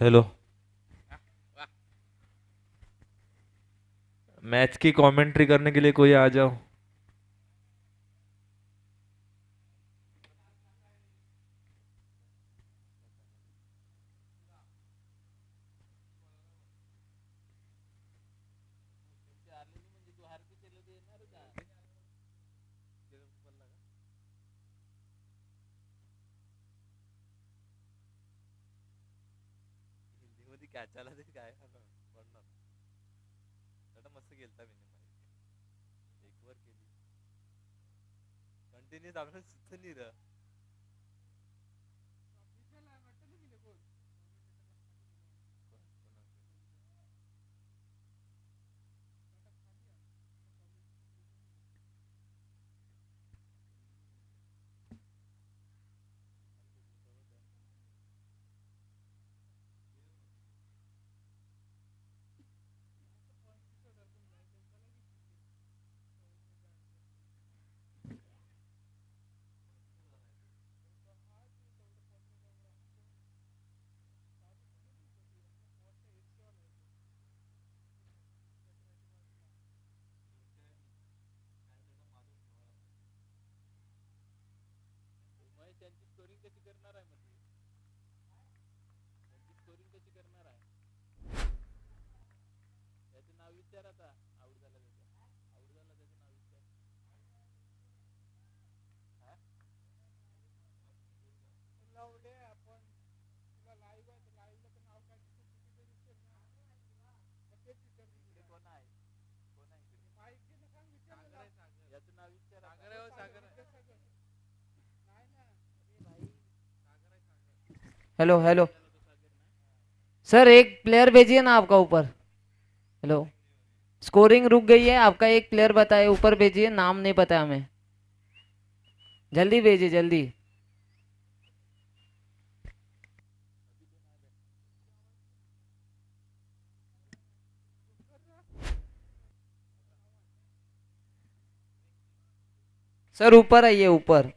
हेलो, मैच की कमेंट्री करने के लिए कोई आ जाओ। हेलो हेलो सर, एक प्लेयर भेजिए ना आपका ऊपर। हेलो, स्कोरिंग रुक गई है, आपका एक प्लेयर बताए ऊपर भेजिए, नाम नहीं पता हमें, जल्दी भेजिए जल्दी। सर ऊपर आइए ऊपर।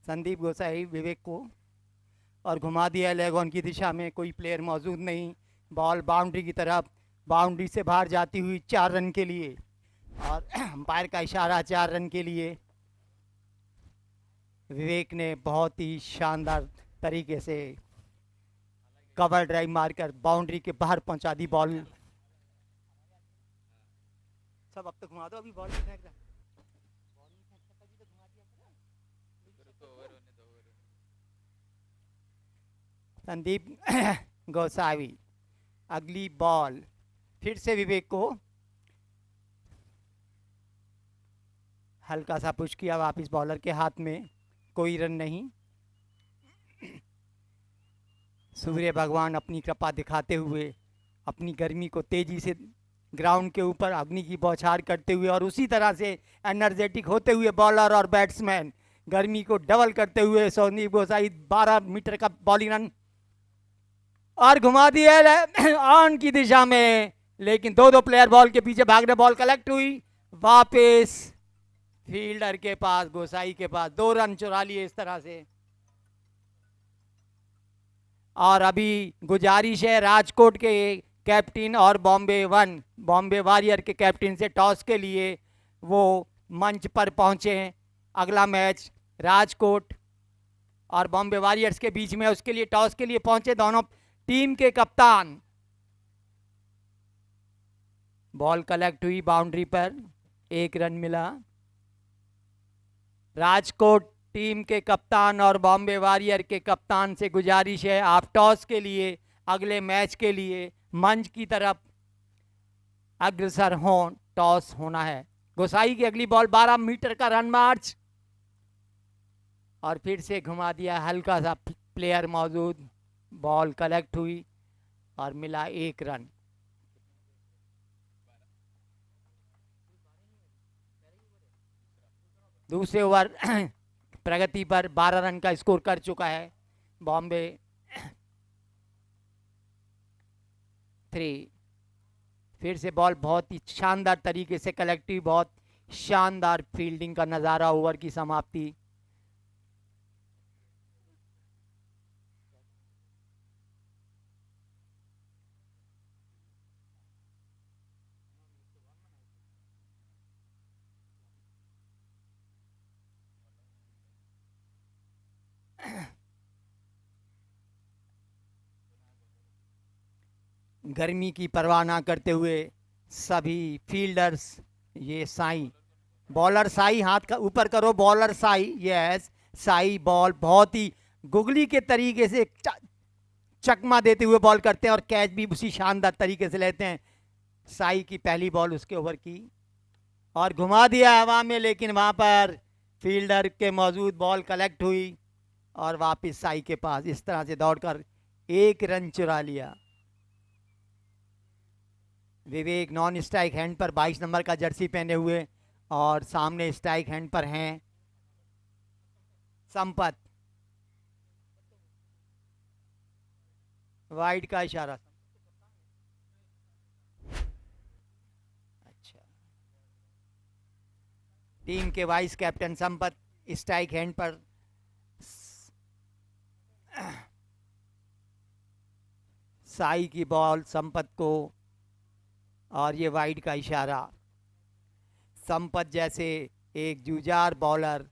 संदीप गोसाई विवेक को, और घुमा दिया लेग ऑन की दिशा में, कोई प्लेयर मौजूद नहीं। बॉल बाउंड्री की तरफ, बाउंड्री से बाहर जाती हुई 4 रन के लिए, और अंपायर का इशारा 4 रन के लिए। विवेक ने बहुत ही शानदार तरीके से कवर ड्राइव मारकर बाउंड्री के बाहर पहुंचा दी बॉल। सब अब तो घुमा दो, अभी बॉल नहीं फेंक रहा। संदीप गोसावी, अगली बॉल फिर से विवेक को हल्का सा पुश किया वापिस बॉलर के हाथ में, कोई रन नहीं। सूर्य भगवान अपनी कृपा दिखाते हुए अपनी गर्मी को तेजी से ग्राउंड के ऊपर अग्नि की बौछार करते हुए और उसी तरह से एनर्जेटिक होते हुए बॉलर और बैट्समैन गर्मी को डबल करते हुए संदीप गोसाई 12 मीटर का बॉलिंग रन और घुमा दिया ऑन की दिशा में, लेकिन दो प्लेयर बॉल के पीछे भाग रहे। बॉल कलेक्ट हुई वापस फील्डर के पास, गोसाई के पास, 2 रन चुरा लिए इस तरह से। और अभी गुजारिश है राजकोट के कैप्टन और बॉम्बे वॉरियर के कैप्टन से टॉस के लिए वो मंच पर पहुंचे हैं। अगला मैच राजकोट और बॉम्बे वॉरियर्स के बीच में, उसके लिए टॉस के लिए पहुंचे दोनों टीम के कप्तान। बॉल कलेक्ट हुई बाउंड्री पर, 1 रन मिला। राजकोट टीम के कप्तान और बॉम्बे वॉरियर के कप्तान से गुजारिश है, आप टॉस के लिए अगले मैच के लिए मंच की तरफ अग्रसर हों, टॉस होना है। गोसाई की अगली बॉल 12 मीटर का रन मार्च और फिर से घुमा दिया, हल्का सा प्लेयर मौजूद, बॉल कलेक्ट हुई और मिला 1 रन। दूसरे ओवर प्रगति पर 12 रन का स्कोर कर चुका है बॉम्बे 3। फिर से बॉल बहुत ही शानदार तरीके से कलेक्ट हुई, बहुत शानदार फील्डिंग का नज़ारा, ओवर की समाप्ति। गर्मी की परवाह ना करते हुए सभी फील्डर्स, ये साई बॉलर, साई हाथ का ऊपर करो, bowler Sai, yes Sai ball बहुत ही गुगली के तरीके से चकमा देते हुए बॉल करते हैं और कैच भी उसी शानदार तरीके से लेते हैं। साई की पहली बॉल उसके ओवर की और घुमा दिया हवा में, लेकिन वहां पर फील्डर के मौजूद, बॉल कलेक्ट हुई और वापस साई के पास, इस तरह से दौड़कर 1 रन चुरा लिया। विवेक नॉन स्ट्राइक हैंड पर 22 नंबर का जर्सी पहने हुए और सामने स्ट्राइक हैंड पर हैं संपत। वाइड का इशारा, अच्छा। टीम के vice captain Sampath strike hand पर, साई की बॉल संपत को और ये वाइड का इशारा। संपत जैसे एक जुझार बॉलर,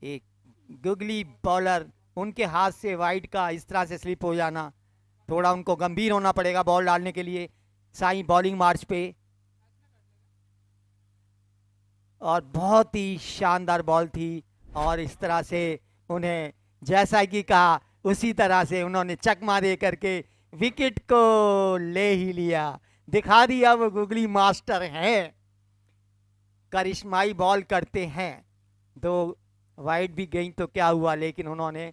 एक गुगली बॉलर, उनके हाथ से वाइड का इस तरह से स्लिप हो जाना, थोड़ा उनको गंभीर होना पड़ेगा बॉल डालने के लिए। साई बॉलिंग मार्च पे और बहुत ही शानदार बॉल थी और इस तरह से उन्हें जैसा कि कहा उसी तरह से उन्होंने चकमा दे करके विकेट को ले ही लिया, दिखा दिया वो गुगली मास्टर हैं, करिश्माई बॉल करते हैं। 2 वाइड भी गई तो क्या हुआ, लेकिन उन्होंने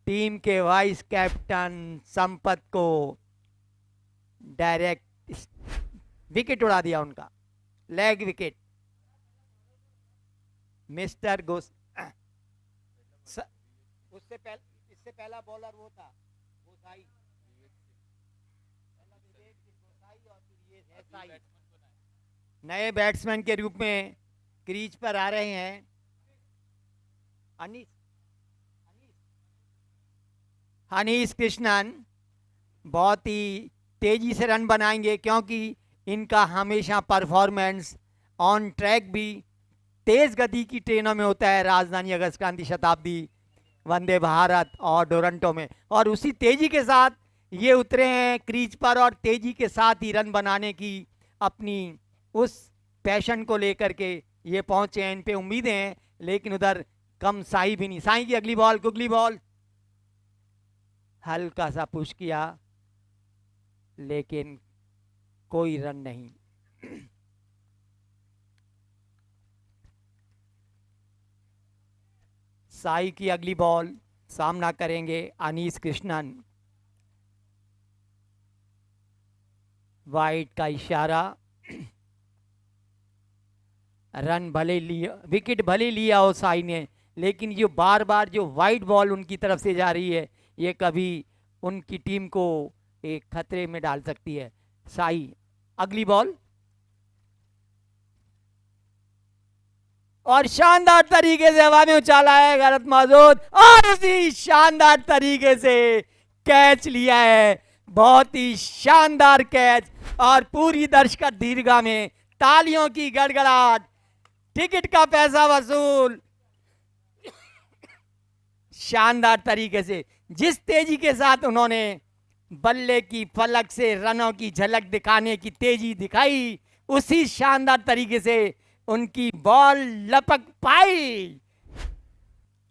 टीम के वाइस कैप्टन संपत को डायरेक्ट विकेट उड़ा दिया, उनका लेग विकेट। मिस्टर गोस इससे पहला बॉलर वो था गोसाई, नए बैट्समैन के रूप में क्रीज पर आ रहे हैं हनीश कृष्णन। बहुत ही तेजी से रन बनाएंगे क्योंकि इनका हमेशा परफॉर्मेंस ऑन ट्रैक भी तेज गति की ट्रेनों में होता है, राजधानी, अगस्त क्रांति, शताब्दी, वंदे भारत और डोरंटो में, और उसी तेजी के साथ ये उतरे हैं क्रीज पर और तेजी के साथ ही रन बनाने की अपनी उस पैशन को लेकर के ये पहुंचे हैं, इन पे उम्मीदें हैं, लेकिन उधर कम साई भी नहीं। साई की अगली बॉल, गुगली बॉल, हल्का सा पुश किया लेकिन कोई रन नहीं। साई की अगली बॉल, सामना करेंगे अनीस कृष्णन। वाइड का इशारा, रन भले लिया, विकेट भले लिया हो साई ने, लेकिन ये बार बार जो वाइड बॉल उनकी तरफ से जा रही है, ये कभी उनकी टीम को एक खतरे में डाल सकती है। साई अगली बॉल, और शानदार तरीके से हवा में उछाला है गलत मौजूद, और उसी शानदार तरीके से कैच लिया है। बहुत ही शानदार कैच, और पूरी दर्शक दीर्घा में तालियों की गड़गड़ाहट, टिकट का पैसा वसूल। शानदार तरीके से जिस तेजी के साथ उन्होंने बल्ले की फलक से रनों की झलक दिखाने की तेजी दिखाई, उसी शानदार तरीके से उनकी बॉल लपक पाई।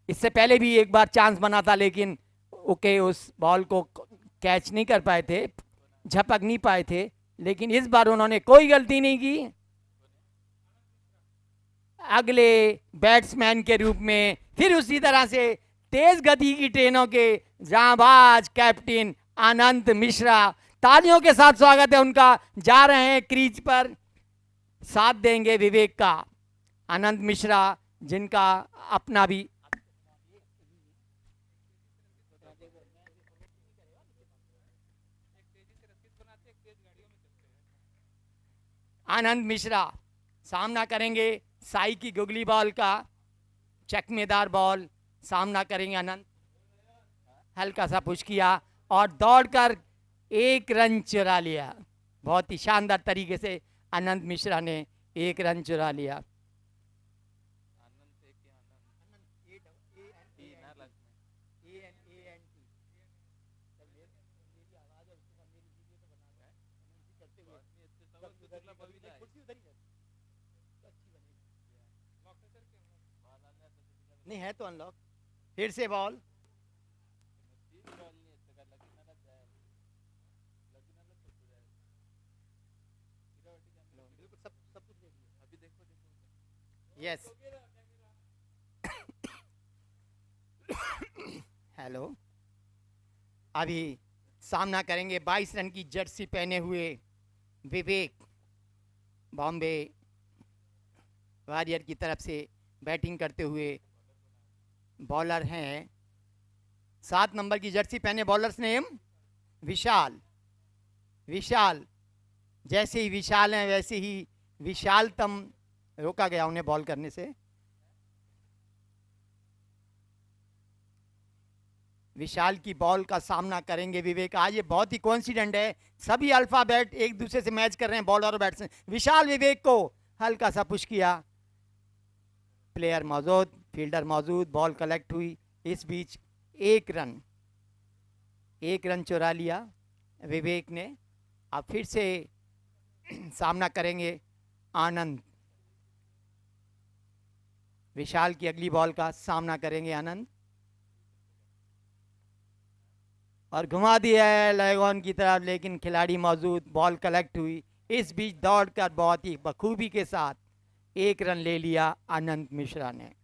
इससे पहले भी एक बार चांस बना था, लेकिन ओके उस बॉल को कैच नहीं कर पाए थे, झपक नहीं पाए थे, लेकिन इस बार उन्होंने कोई गलती नहीं की। अगले बैट्समैन के रूप में फिर उसी तरह से तेज गति की ट्रेनों के जांबाज कैप्टन आनंद मिश्रा, तालियों के साथ स्वागत है उनका, जा रहे हैं क्रीज पर, साथ देंगे विवेक का। आनंद मिश्रा जिनका अपना भी आनंद मिश्रा सामना करेंगे साई की गुगली बॉल का, चकमेदार बॉल, सामना करेंगे आनंद। हल्का सा पुश किया और दौड़कर एक रन चुरा लिया। बहुत ही शानदार तरीके से आनंद मिश्रा ने एक रन चुरा लिया। नहीं है तो अनलॉक, फिर से बॉल, यस हेलो। अभी सामना करेंगे 22 रन की जर्सी पहने हुए विवेक, बॉम्बे वॉरियर की तरफ से बैटिंग करते हुए बॉलर हैं। 7 नंबर की जर्सी पहने बॉलर्स नेम विशाल। विशाल जैसे ही विशाल हैं वैसे ही विशालतम, रोका गया उन्हें बॉल करने से। विशाल की बॉल का सामना करेंगे विवेक। आज ये बहुत ही कोइंसिडेंट है, सभी अल्फाबेट एक दूसरे से मैच कर रहे हैं, बॉलर और बैट्समैन। विशाल विवेक को हल्का सा पुश किया, प्लेयर मौजूद, फील्डर मौजूद, बॉल कलेक्ट हुई, इस बीच एक रन चुरा लिया विवेक ने। अब फिर से सामना करेंगे आनंद। विशाल की अगली बॉल का सामना करेंगे आनंद, और घुमा दिया है लेगॉन की तरफ, लेकिन खिलाड़ी मौजूद, बॉल कलेक्ट हुई, इस बीच दौड़कर बहुत ही बखूबी के साथ एक रन ले लिया आनंद मिश्रा ने।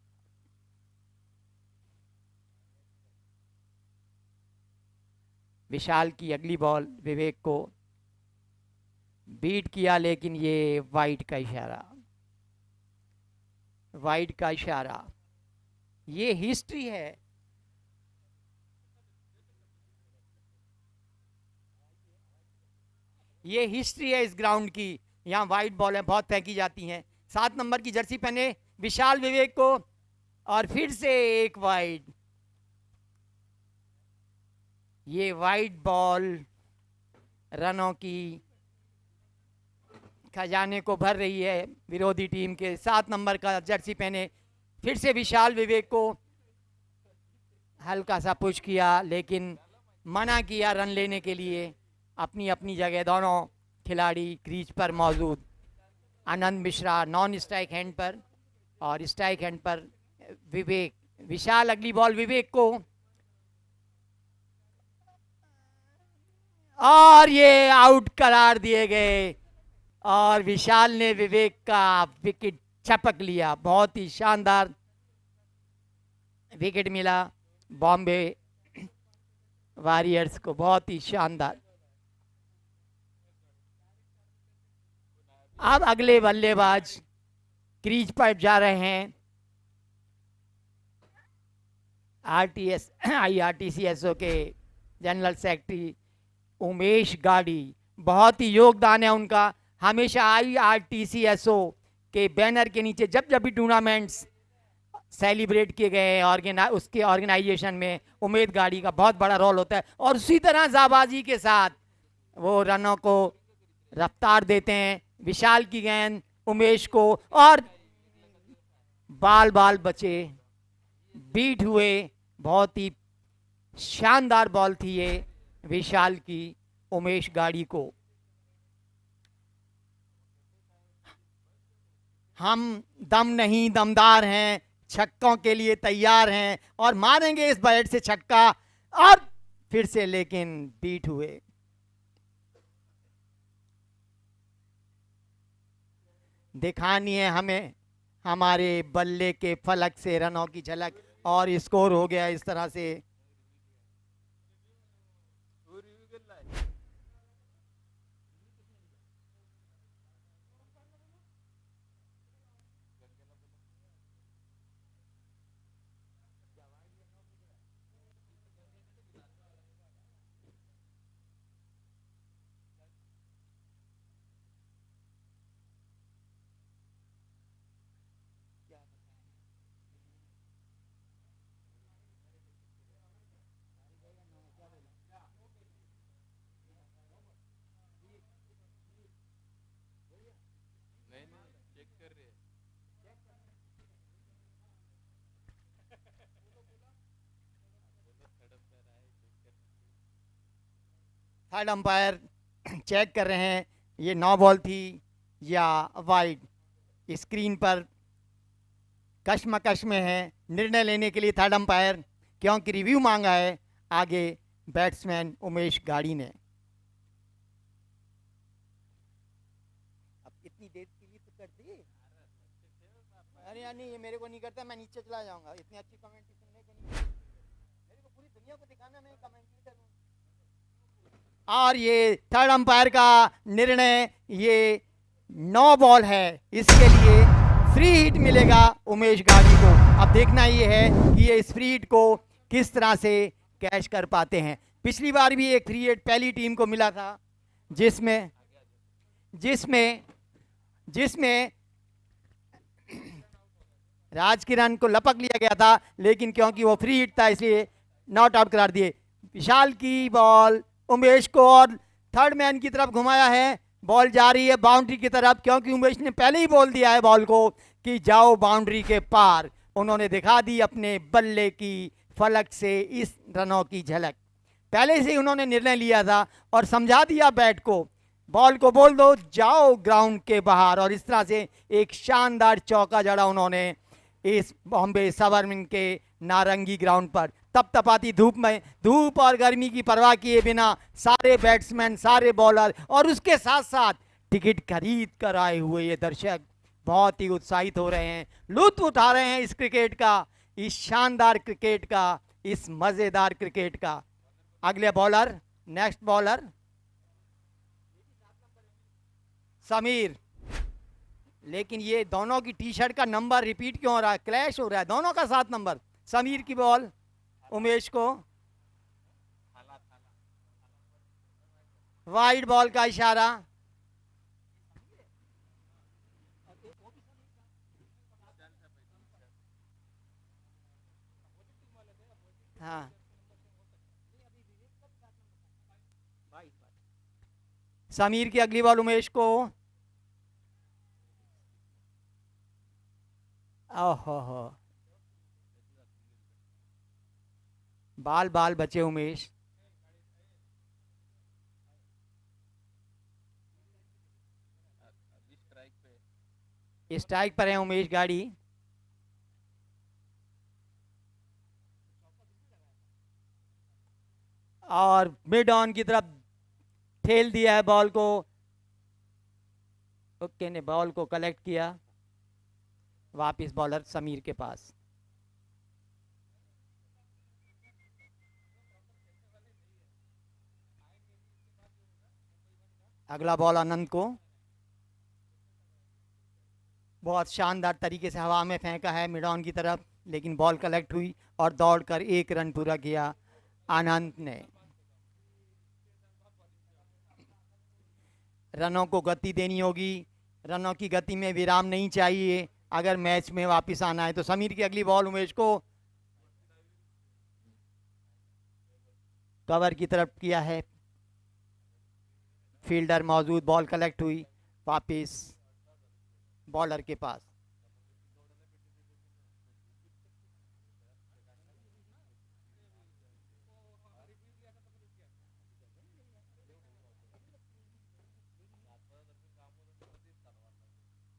विशाल की अगली बॉल विवेक को बीट किया, लेकिन ये वाइड का इशारा, वाइड का इशारा। ये हिस्ट्री है, ये हिस्ट्री है इस ग्राउंड की। यहाँ वाइड बॉलें बहुत फेंकी जाती हैं। 7 नंबर की जर्सी पहने विशाल विवेक को, और फिर से एक वाइड। ये वाइड बॉल रनों की खजाने को भर रही है विरोधी टीम के। 7 नंबर का जर्सी पहने फिर से विशाल विवेक को हल्का सा पुश किया, लेकिन मना किया रन लेने के लिए। अपनी अपनी जगह दोनों खिलाड़ी क्रीज पर मौजूद। आनंद मिश्रा नॉन स्ट्राइक हैंड पर, और स्ट्राइक हैंड पर विवेक। विशाल अगली बॉल विवेक को, और ये आउट करार दिए गए, और विशाल ने विवेक का विकेट छपक लिया। बहुत ही शानदार विकेट मिला बॉम्बे वॉरियर्स को, बहुत ही शानदार। अब अगले बल्लेबाज क्रीज पर जा रहे हैं IRTCSO के जनरल सेक्रेटरी उमेश गाड़ी। बहुत ही योगदान है उनका, हमेशा IRTCSO के बैनर के नीचे जब जब भी टूर्नामेंट्स सेलिब्रेट किए गए हैं उसके ऑर्गेनाइजेशन में उमेश गाड़ी का बहुत बड़ा रोल होता है। और उसी तरह जाबाजी के साथ वो रनों को रफ्तार देते हैं। विशाल की गेंद उमेश को, और बाल बाल बचे, बीट हुए। बहुत ही शानदार बॉल थी ये विशाल की उमेश गाड़ी को। हम दम नहीं दमदार हैं, छक्कों के लिए तैयार हैं, और मारेंगे इस बैट से छक्का, और फिर से लेकिन बीट हुए। दिखानी है हमें हमारे बल्ले के फलक से रनों की झलक, और स्कोर हो गया इस तरह से। थर्ड अंपायर चेक कर रहे हैं ये 9 बॉल थी या वाइड। स्क्रीन पर कश्मकश में है निर्णय लेने के लिए थर्ड अंपायर, क्योंकि रिव्यू मांगा है आगे बैट्समैन उमेश गाड़ी ने। अब इतनी देर के लिए तो कर दिए। अरे यार नहीं, ये मेरे को नहीं करता, मैं नीचे चला जाऊंगा। इतनी अच्छी कमेंट्री सुनने को नहीं, मेरे को पूरी दुनिया को दिखाना, मैं कमेंट्री करूं। और ये थर्ड अंपायर का निर्णय, ये 9 बॉल है, इसके लिए फ्री हिट मिलेगा उमेश गाड़ी को। अब देखना ये है कि ये इस फ्री हिट को किस तरह से कैच कर पाते हैं। पिछली बार भी एक फ्री हिट पहली टीम को मिला था, जिसमें राजकिरण को लपक लिया गया था, लेकिन क्योंकि वो फ्री हिट था इसलिए नॉट आउट करार दिए। विशाल की बॉल उमेश को, और थर्ड मैन की तरफ घुमाया है, बॉल जा रही है बाउंड्री की तरफ, क्योंकि उमेश ने पहले ही बोल दिया है बॉल को कि जाओ बाउंड्री के पार। उन्होंने दिखा दी अपने बल्ले की फलक से इस रनों की झलक। पहले से ही उन्होंने निर्णय लिया था और समझा दिया बैट को, बॉल को बोल दो जाओ ग्राउंड के बाहर, और इस तरह से एक शानदार चौका जड़ा उन्होंने इस बॉम्बे सबर्मन के नारंगी ग्राउंड पर। तपतपाती धूप में, धूप और गर्मी की परवाह किए बिना सारे बैट्समैन, सारे बॉलर, और उसके साथ साथ टिकट खरीद कर आए हुए ये दर्शक बहुत ही उत्साहित हो रहे हैं, लुत्फ उठा रहे हैं इस क्रिकेट का, इस शानदार क्रिकेट का, इस मजेदार क्रिकेट का। अगले बॉलर, नेक्स्ट बॉलर समीर। लेकिन ये दोनों की टी शर्ट का नंबर रिपीट क्यों हो रहा है, क्लैश हो रहा है, दोनों का 7 नंबर। समीर की बॉल उमेश को, वाइड बॉल का इशारा। हाँ, समीर की अगली बॉल उमेश को। ओहो, बाल बाल बचे उमेश। स्ट्राइक पर है उमेश गाड़ी। और मिड ऑन की तरफ ठेल दिया है बॉल को। ओके ने बॉल को कलेक्ट किया। वापिस बॉलर समीर के पास। अगला बॉल आनंद को बहुत शानदार तरीके से हवा में फेंका है मिड ऑन की तरफ, लेकिन बॉल कलेक्ट हुई और दौड़कर 1 रन पूरा किया आनंद ने। रनों को गति देनी होगी, रनों की गति में विराम नहीं चाहिए अगर मैच में वापस आना है। तो समीर की अगली बॉल उमेश को कवर की तरफ किया है, फील्डर मौजूद, बॉल कलेक्ट हुई, वापस बॉलर के पास।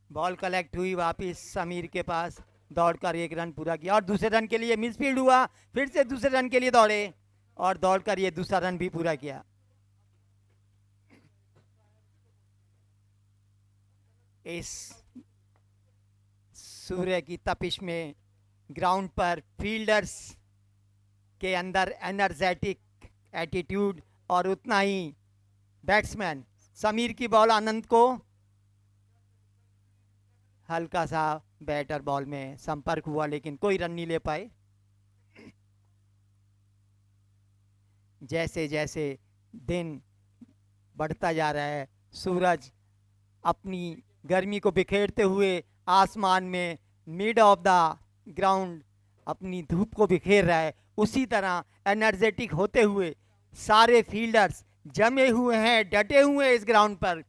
बॉल कलेक्ट हुई, वापिस समीर के पास, दौड़कर 1 रन पूरा किया और दूसरे रन के लिए मिसफील्ड हुआ, फिर से दूसरे रन के लिए दौड़े और दौड़कर ये दूसरा रन भी पूरा किया। इस सूर्य की तपिश में ग्राउंड पर फील्डर्स के अंदर एनर्जेटिक एटीट्यूड और उतना ही बैट्समैन। समीर की बॉल आनंद को हल्का सा बैटर बॉल में संपर्क हुआ लेकिन कोई रन नहीं ले पाए। जैसे जैसे दिन बढ़ता जा रहा है, सूरज अपनी गर्मी को बिखेरते हुए आसमान में मिड ऑफ द ग्राउंड अपनी धूप को बिखेर रहा है, उसी तरह एनर्जेटिक होते हुए सारे फील्डर्स जमे हुए हैं, डटे हुए हैं इस ग्राउंड पर।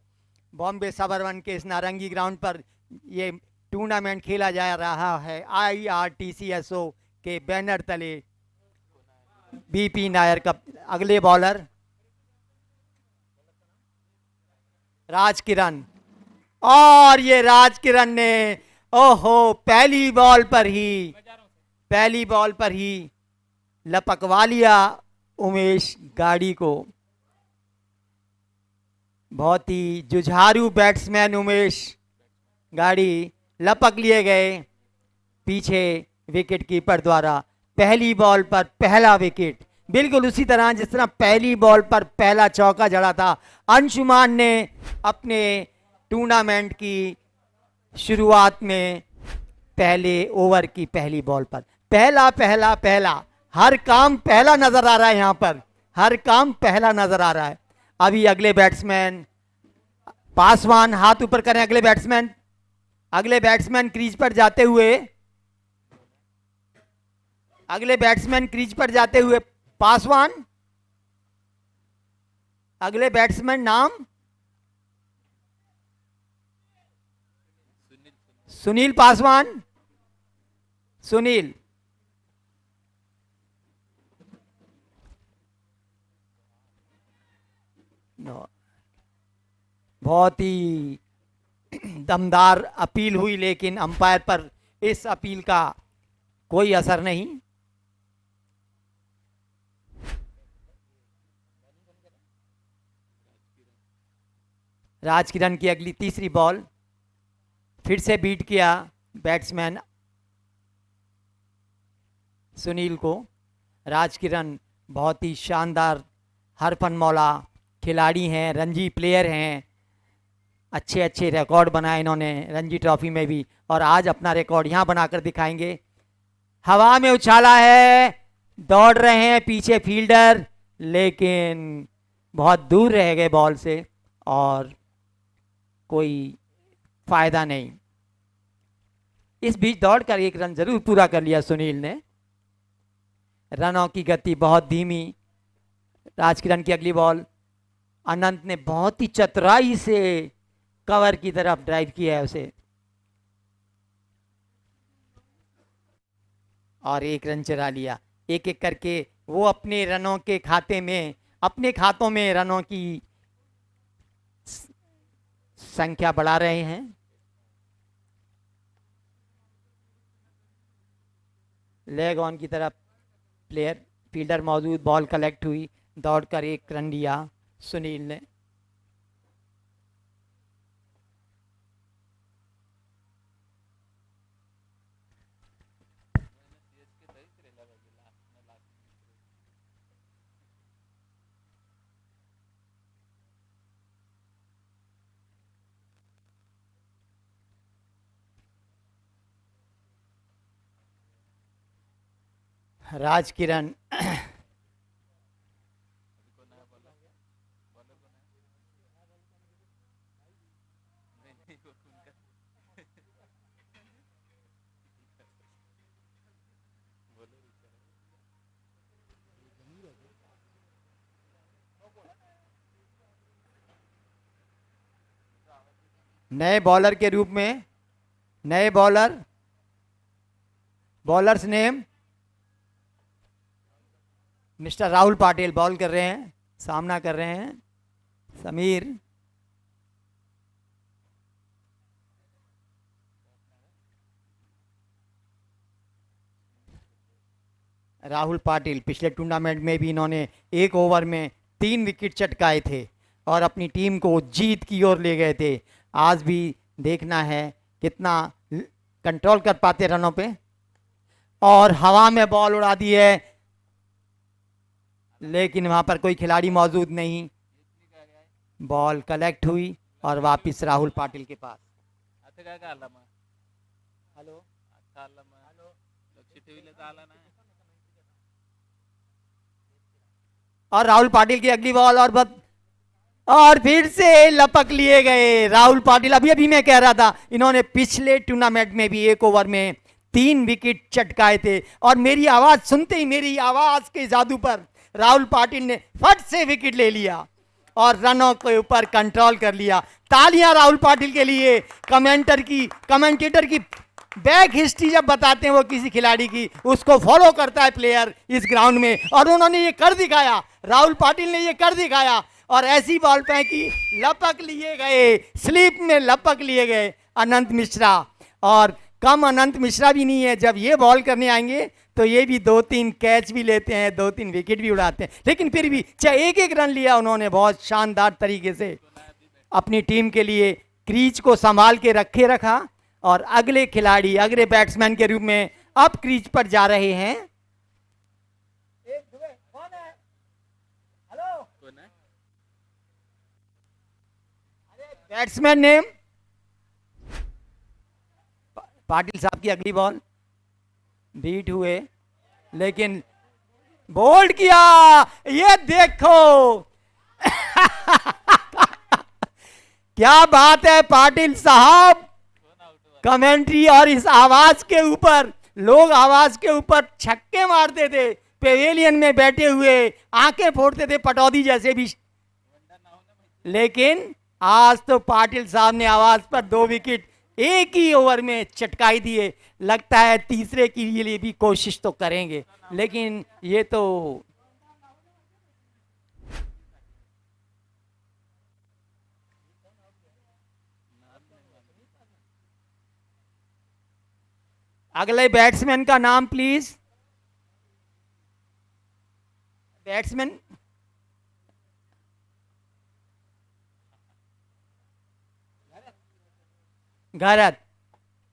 बॉम्बे सबरवन के इस नारंगी ग्राउंड पर ये टूर्नामेंट खेला जा रहा है IRTCSO के बैनर तले। BP नायर का अगले बॉलर राज किरण, और ये राज किरण ने ओहो पहली बॉल पर ही लपकवा लिया उमेश गाड़ी को। बहुत ही जुझारू बैट्समैन उमेश गाड़ी लपक लिए गए पीछे विकेट कीपर द्वारा। पहली बॉल पर पहला विकेट, बिल्कुल उसी तरह जिस तरह पहली बॉल पर पहला चौका जड़ा था। अंशुमान ने अपने टूर्नामेंट की शुरुआत में पहले ओवर की पहली बॉल पर पहला हर काम पहला नजर आ रहा है, यहाँ पर हर काम पहला नजर आ रहा है। अभी अगले बैट्समैन पासवान हाथ ऊपर करें। अगले बैट्समैन क्रीज पर जाते हुए पासवान। अगले बैट्समैन नाम सुनील पासवान। सुनील बहुत ही दमदार अपील हुई लेकिन अंपायर पर इस अपील का कोई असर नहीं। राज किरण की अगली तीसरी बॉल, फिर से बीट किया बैट्समैन सुनील को। राज किरण बहुत ही शानदार हरफन मौला खिलाड़ी हैं, रणजी प्लेयर हैं, अच्छे अच्छे रिकॉर्ड बनाए इन्होंने रणजी ट्रॉफी में भी, और आज अपना रिकॉर्ड यहाँ बनाकर दिखाएंगे। हवा में उछाला है, दौड़ रहे हैं पीछे फील्डर, लेकिन बहुत दूर रह गए बॉल से और कोई फायदा नहीं। इस बीच दौड़कर 1 रन जरूर पूरा कर लिया सुनील ने। रनों की गति बहुत धीमी। राज किरण की अगली बॉल, अनंत ने बहुत ही चतुराई से कवर की तरफ ड्राइव किया है उसे और 1 रन चुरा लिया। एक एक करके वो अपने रनों के खाते में, अपने खातों में रनों की संख्या बढ़ा रहे हैं। लेग ऑन की तरफ प्लेयर फील्डर मौजूद, बॉल कलेक्ट हुई, दौड़कर एक रन लिया सुनील ने। राज किरण नए बॉलर के रूप में, नए bowler, bowlers name mister Rahul Patil ball कर रहे हैं, सामना कर रहे हैं समीर। राहुल पाटिल पिछले टूर्नामेंट में भी इन्होंने एक ओवर में 3 विकेट चटकाए थे और अपनी टीम को जीत की ओर ले गए थे। आज भी देखना है कितना कंट्रोल कर पाते रनों पे। और हवा में बॉल उड़ा दी है, लेकिन वहां पर कोई खिलाड़ी मौजूद नहीं। बॉल कलेक्ट हुई और वापस राहुल पाटिल के पास। हेलो, और राहुल पाटिल की अगली बॉल और फिर से लपक लिए गए राहुल पाटिल। अभी अभी मैं कह रहा था इन्होंने पिछले टूर्नामेंट में भी एक ओवर में 3 विकेट चटकाए थे और मेरी आवाज सुनते ही, मेरी आवाज के जादू पर राहुल पाटिल ने फट से विकेट ले लिया और रनों के ऊपर कंट्रोल कर लिया। तालियां राहुल पाटिल के लिए। कमेंटेटर की बैक हिस्ट्री जब बताते हैं वो किसी खिलाड़ी की, उसको फॉलो करता है प्लेयर इस ग्राउंड में, और उन्होंने ये कर दिखाया, राहुल पाटिल ने ये कर दिखाया। और ऐसी बॉल फेंकी, लपक लिए गए, स्लिप में लपक लिए गए अनंत मिश्रा। और कम अनंत मिश्रा भी नहीं है, जब ये बॉल करने आएंगे तो ये भी 2-3 कैच भी लेते हैं, 2-3 विकेट भी उड़ाते हैं, लेकिन फिर भी चाहे एक रन लिया उन्होंने बहुत शानदार तरीके से अपनी टीम के लिए क्रीज को संभाल के रखा। और अगले खिलाड़ी, अगले बैट्समैन के रूप में अब क्रीज पर जा रहे हैं। बैट्समैन नेम पाटिल साहब की अगली बॉल बीट हुए, लेकिन बोल्ड किया। ये देखो क्या बात है पाटिल साहब। कमेंट्री और इस आवाज के ऊपर, लोग आवाज के ऊपर छक्के मारते थे पेवेलियन में बैठे हुए, आंखें फोड़ते थे पटौदी जैसे भी, लेकिन आज तो पाटिल साहब ने आवाज पर 2 विकेट एक ही ओवर में चटकाई दिए। लगता है तीसरे के लिए भी कोशिश तो करेंगे, लेकिन ये तो अगले बैट्समैन का नाम प्लीज। बैट्समैन घरत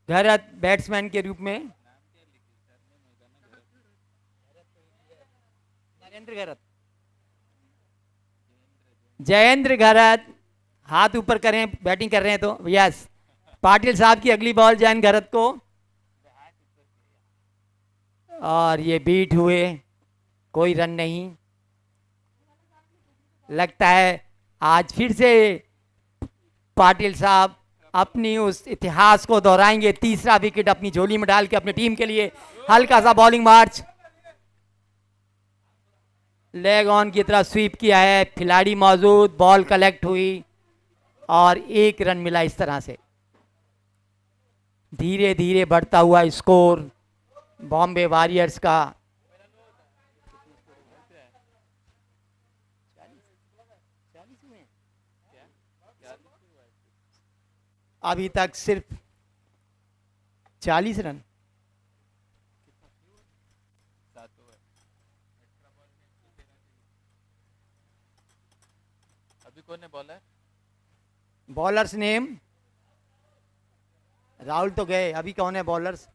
बैट्समैन के रूप में जयेंद्र घरत। हाथ ऊपर करें, बैटिंग कर रहे हैं तो यस। पाटिल साहब की अगली बॉल जयेंद्र घरत को, और ये बीट हुए, कोई रन नहीं। लगता है आज फिर से पाटिल साहब अपनी उस इतिहास को दोहराएंगे, तीसरा विकेट अपनी झोली में डाल के अपनी टीम के लिए। हल्का सा बॉलिंग मार्च, लेग ऑन की तरफ स्वीप किया है, खिलाड़ी मौजूद, बॉल कलेक्ट हुई और 1 रन मिला। इस तरह से धीरे धीरे बढ़ता हुआ स्कोर बॉम्बे वॉरियर्स का। अभी तक सिर्फ 40 रन, कौन है बॉलर? बॉलर्स नेम राहुल तो गए, अभी कौन है बॉलर्स?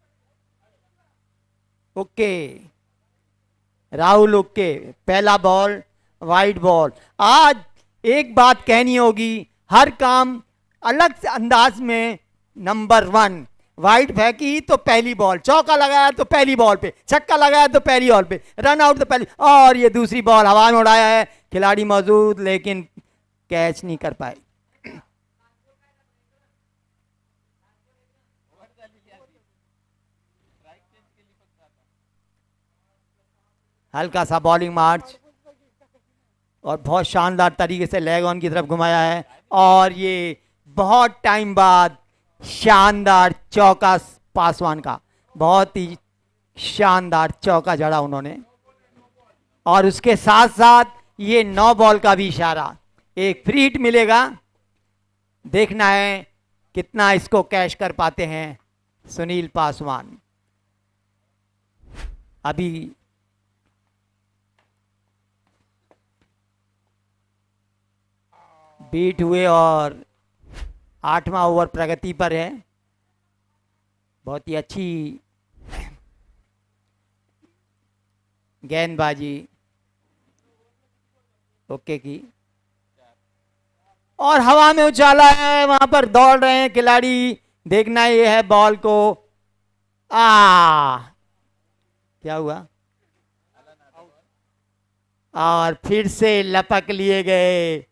ओके, राहुल ओके, पहला बॉल वाइड बॉल। आज एक बात कहनी होगी, हर काम अलग से अंदाज में। नंबर 1 वाइड फेंकी तो पहली बॉल, चौका लगाया तो पहली बॉल पे, छक्का लगाया तो पहली बॉल पे, रन आउट तो पहली, और ये दूसरी बॉल हवा में उड़ाया है, खिलाड़ी मौजूद लेकिन कैच नहीं कर पाए। हल्का सा बॉलिंग मार्च और बहुत शानदार तरीके से लेग ऑन की तरफ घुमाया है, और ये बहुत टाइम बाद शानदार चौका पासवान का, बहुत ही शानदार चौका जड़ा उन्होंने। और उसके साथ साथ ये 9 बॉल का भी इशारा, एक फ्री हिट मिलेगा, देखना है कितना इसको कैश कर पाते हैं सुनील पासवान। अभी बीट हुए और 8वां ओवर प्रगति पर है। बहुत ही अच्छी गेंदबाजी ओके की, और हवा में उछाला है, वहां पर दौड़ रहे हैं खिलाड़ी, देखना ये है बॉल को। क्या हुआ? और फिर से लपक लिए गए,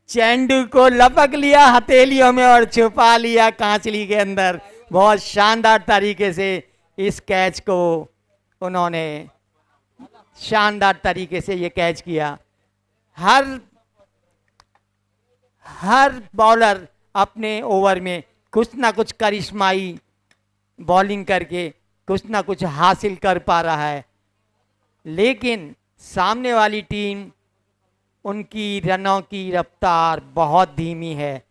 चेंडू को लपक लिया हथेलियों में और छुपा लिया कांचली के अंदर। बहुत शानदार तरीके से इस कैच को उन्होंने शानदार तरीके से ये कैच किया। हर बॉलर अपने ओवर में कुछ ना कुछ करिश्माई बॉलिंग करके कुछ ना कुछ हासिल कर पा रहा है, लेकिन सामने वाली टीम, उनकी रनों की रफ्तार बहुत धीमी है।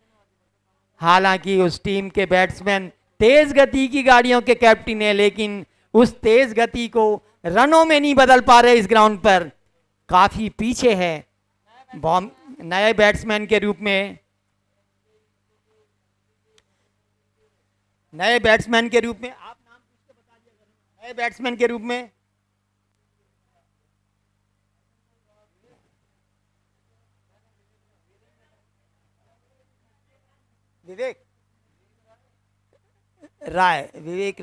हालांकि उस टीम के बैट्समैन तेज गति की गाड़ियों के कैप्टन है, लेकिन उस तेज गति को रनों में नहीं बदल पा रहे, इस ग्राउंड पर काफी पीछे है। नए बैट्समैन के रूप में आप नाम पूछ के बता दिया करें। नए बैट्समैन के रूप में विवेक राय, विवेक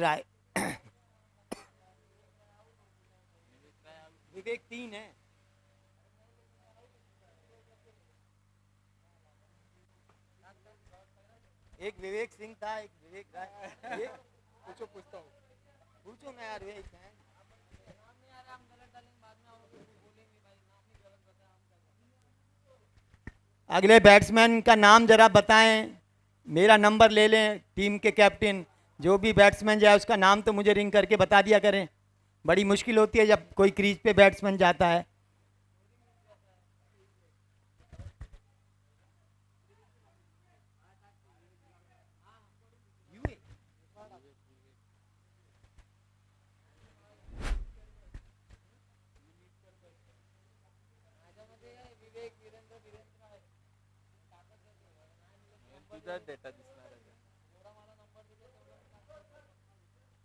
3 है। एक विवेक सिंह था, एक विवेक राय। ये पूछता हूँ, पूछो ना यार। विवेक है, अगले बैट्समैन का नाम जरा बताएं, मेरा नंबर ले लें। टीम के कैप्टन जो भी बैट्समैन जाए उसका नाम तो मुझे रिंग करके बता दिया करें। बड़ी मुश्किल होती है जब कोई क्रीज पे बैट्समैन जाता है।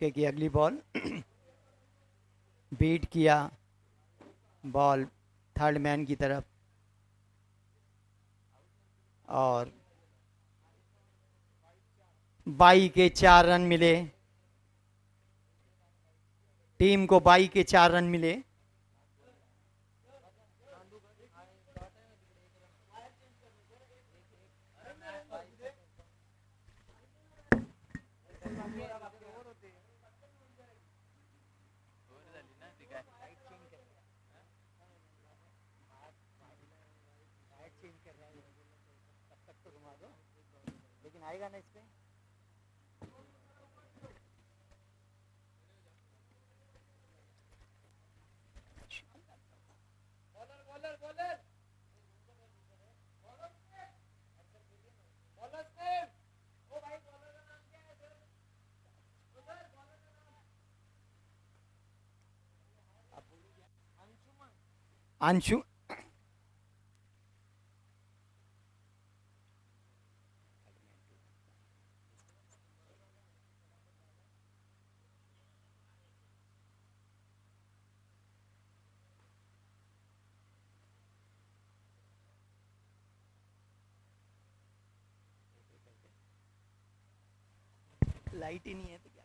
कि अगली बॉल बीट किया, बॉल थर्ड मैन की तरफ, और 22 के 4 रन मिले टीम को। 22 के 4 रन मिले। लेकिन आएगा ना इस पे। अंशु लाइट ही नहीं है तो क्या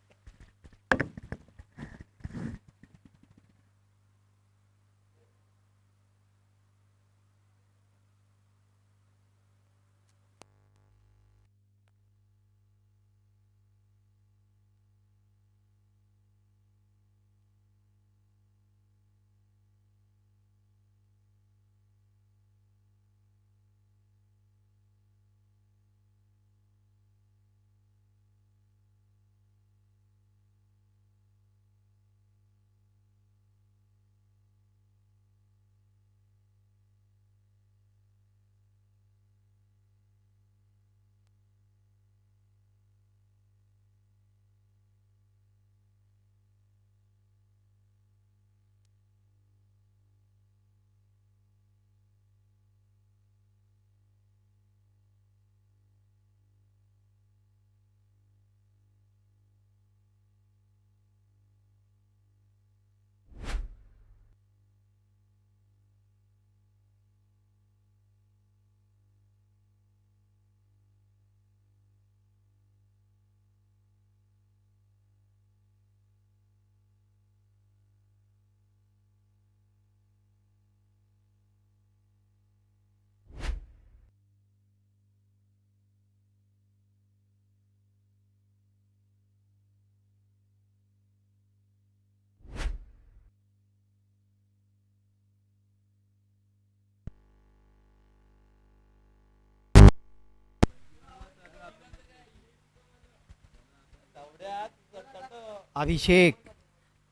अभिषेक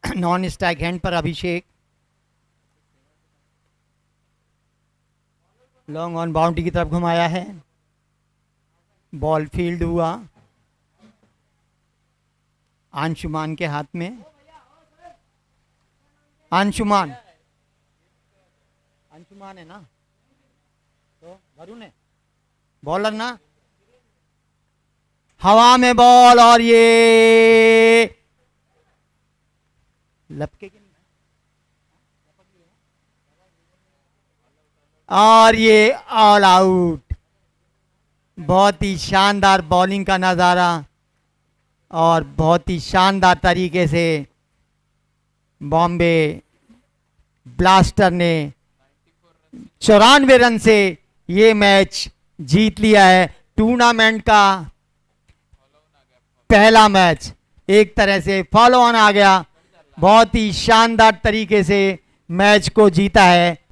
नॉन स्ट्राइक हैंड पर अभिषेक लॉन्ग ऑन बाउंड्री की तरफ घुमाया है, बॉल फील्ड हुआ अंशुमान के हाथ में। अंशुमान है ना, तो वरुण है बॉलर ना, हवा में बॉल और ये लपके की और ये ऑल आउट। बहुत ही शानदार बॉलिंग का नज़ारा और बहुत ही शानदार तरीके से बॉम्बे ब्लास्टर ने 94 रन से ये मैच जीत लिया है। टूर्नामेंट का पहला मैच एक तरह से फॉलो ऑन आ गया, बहुत ही शानदार तरीके से मैच को जीता है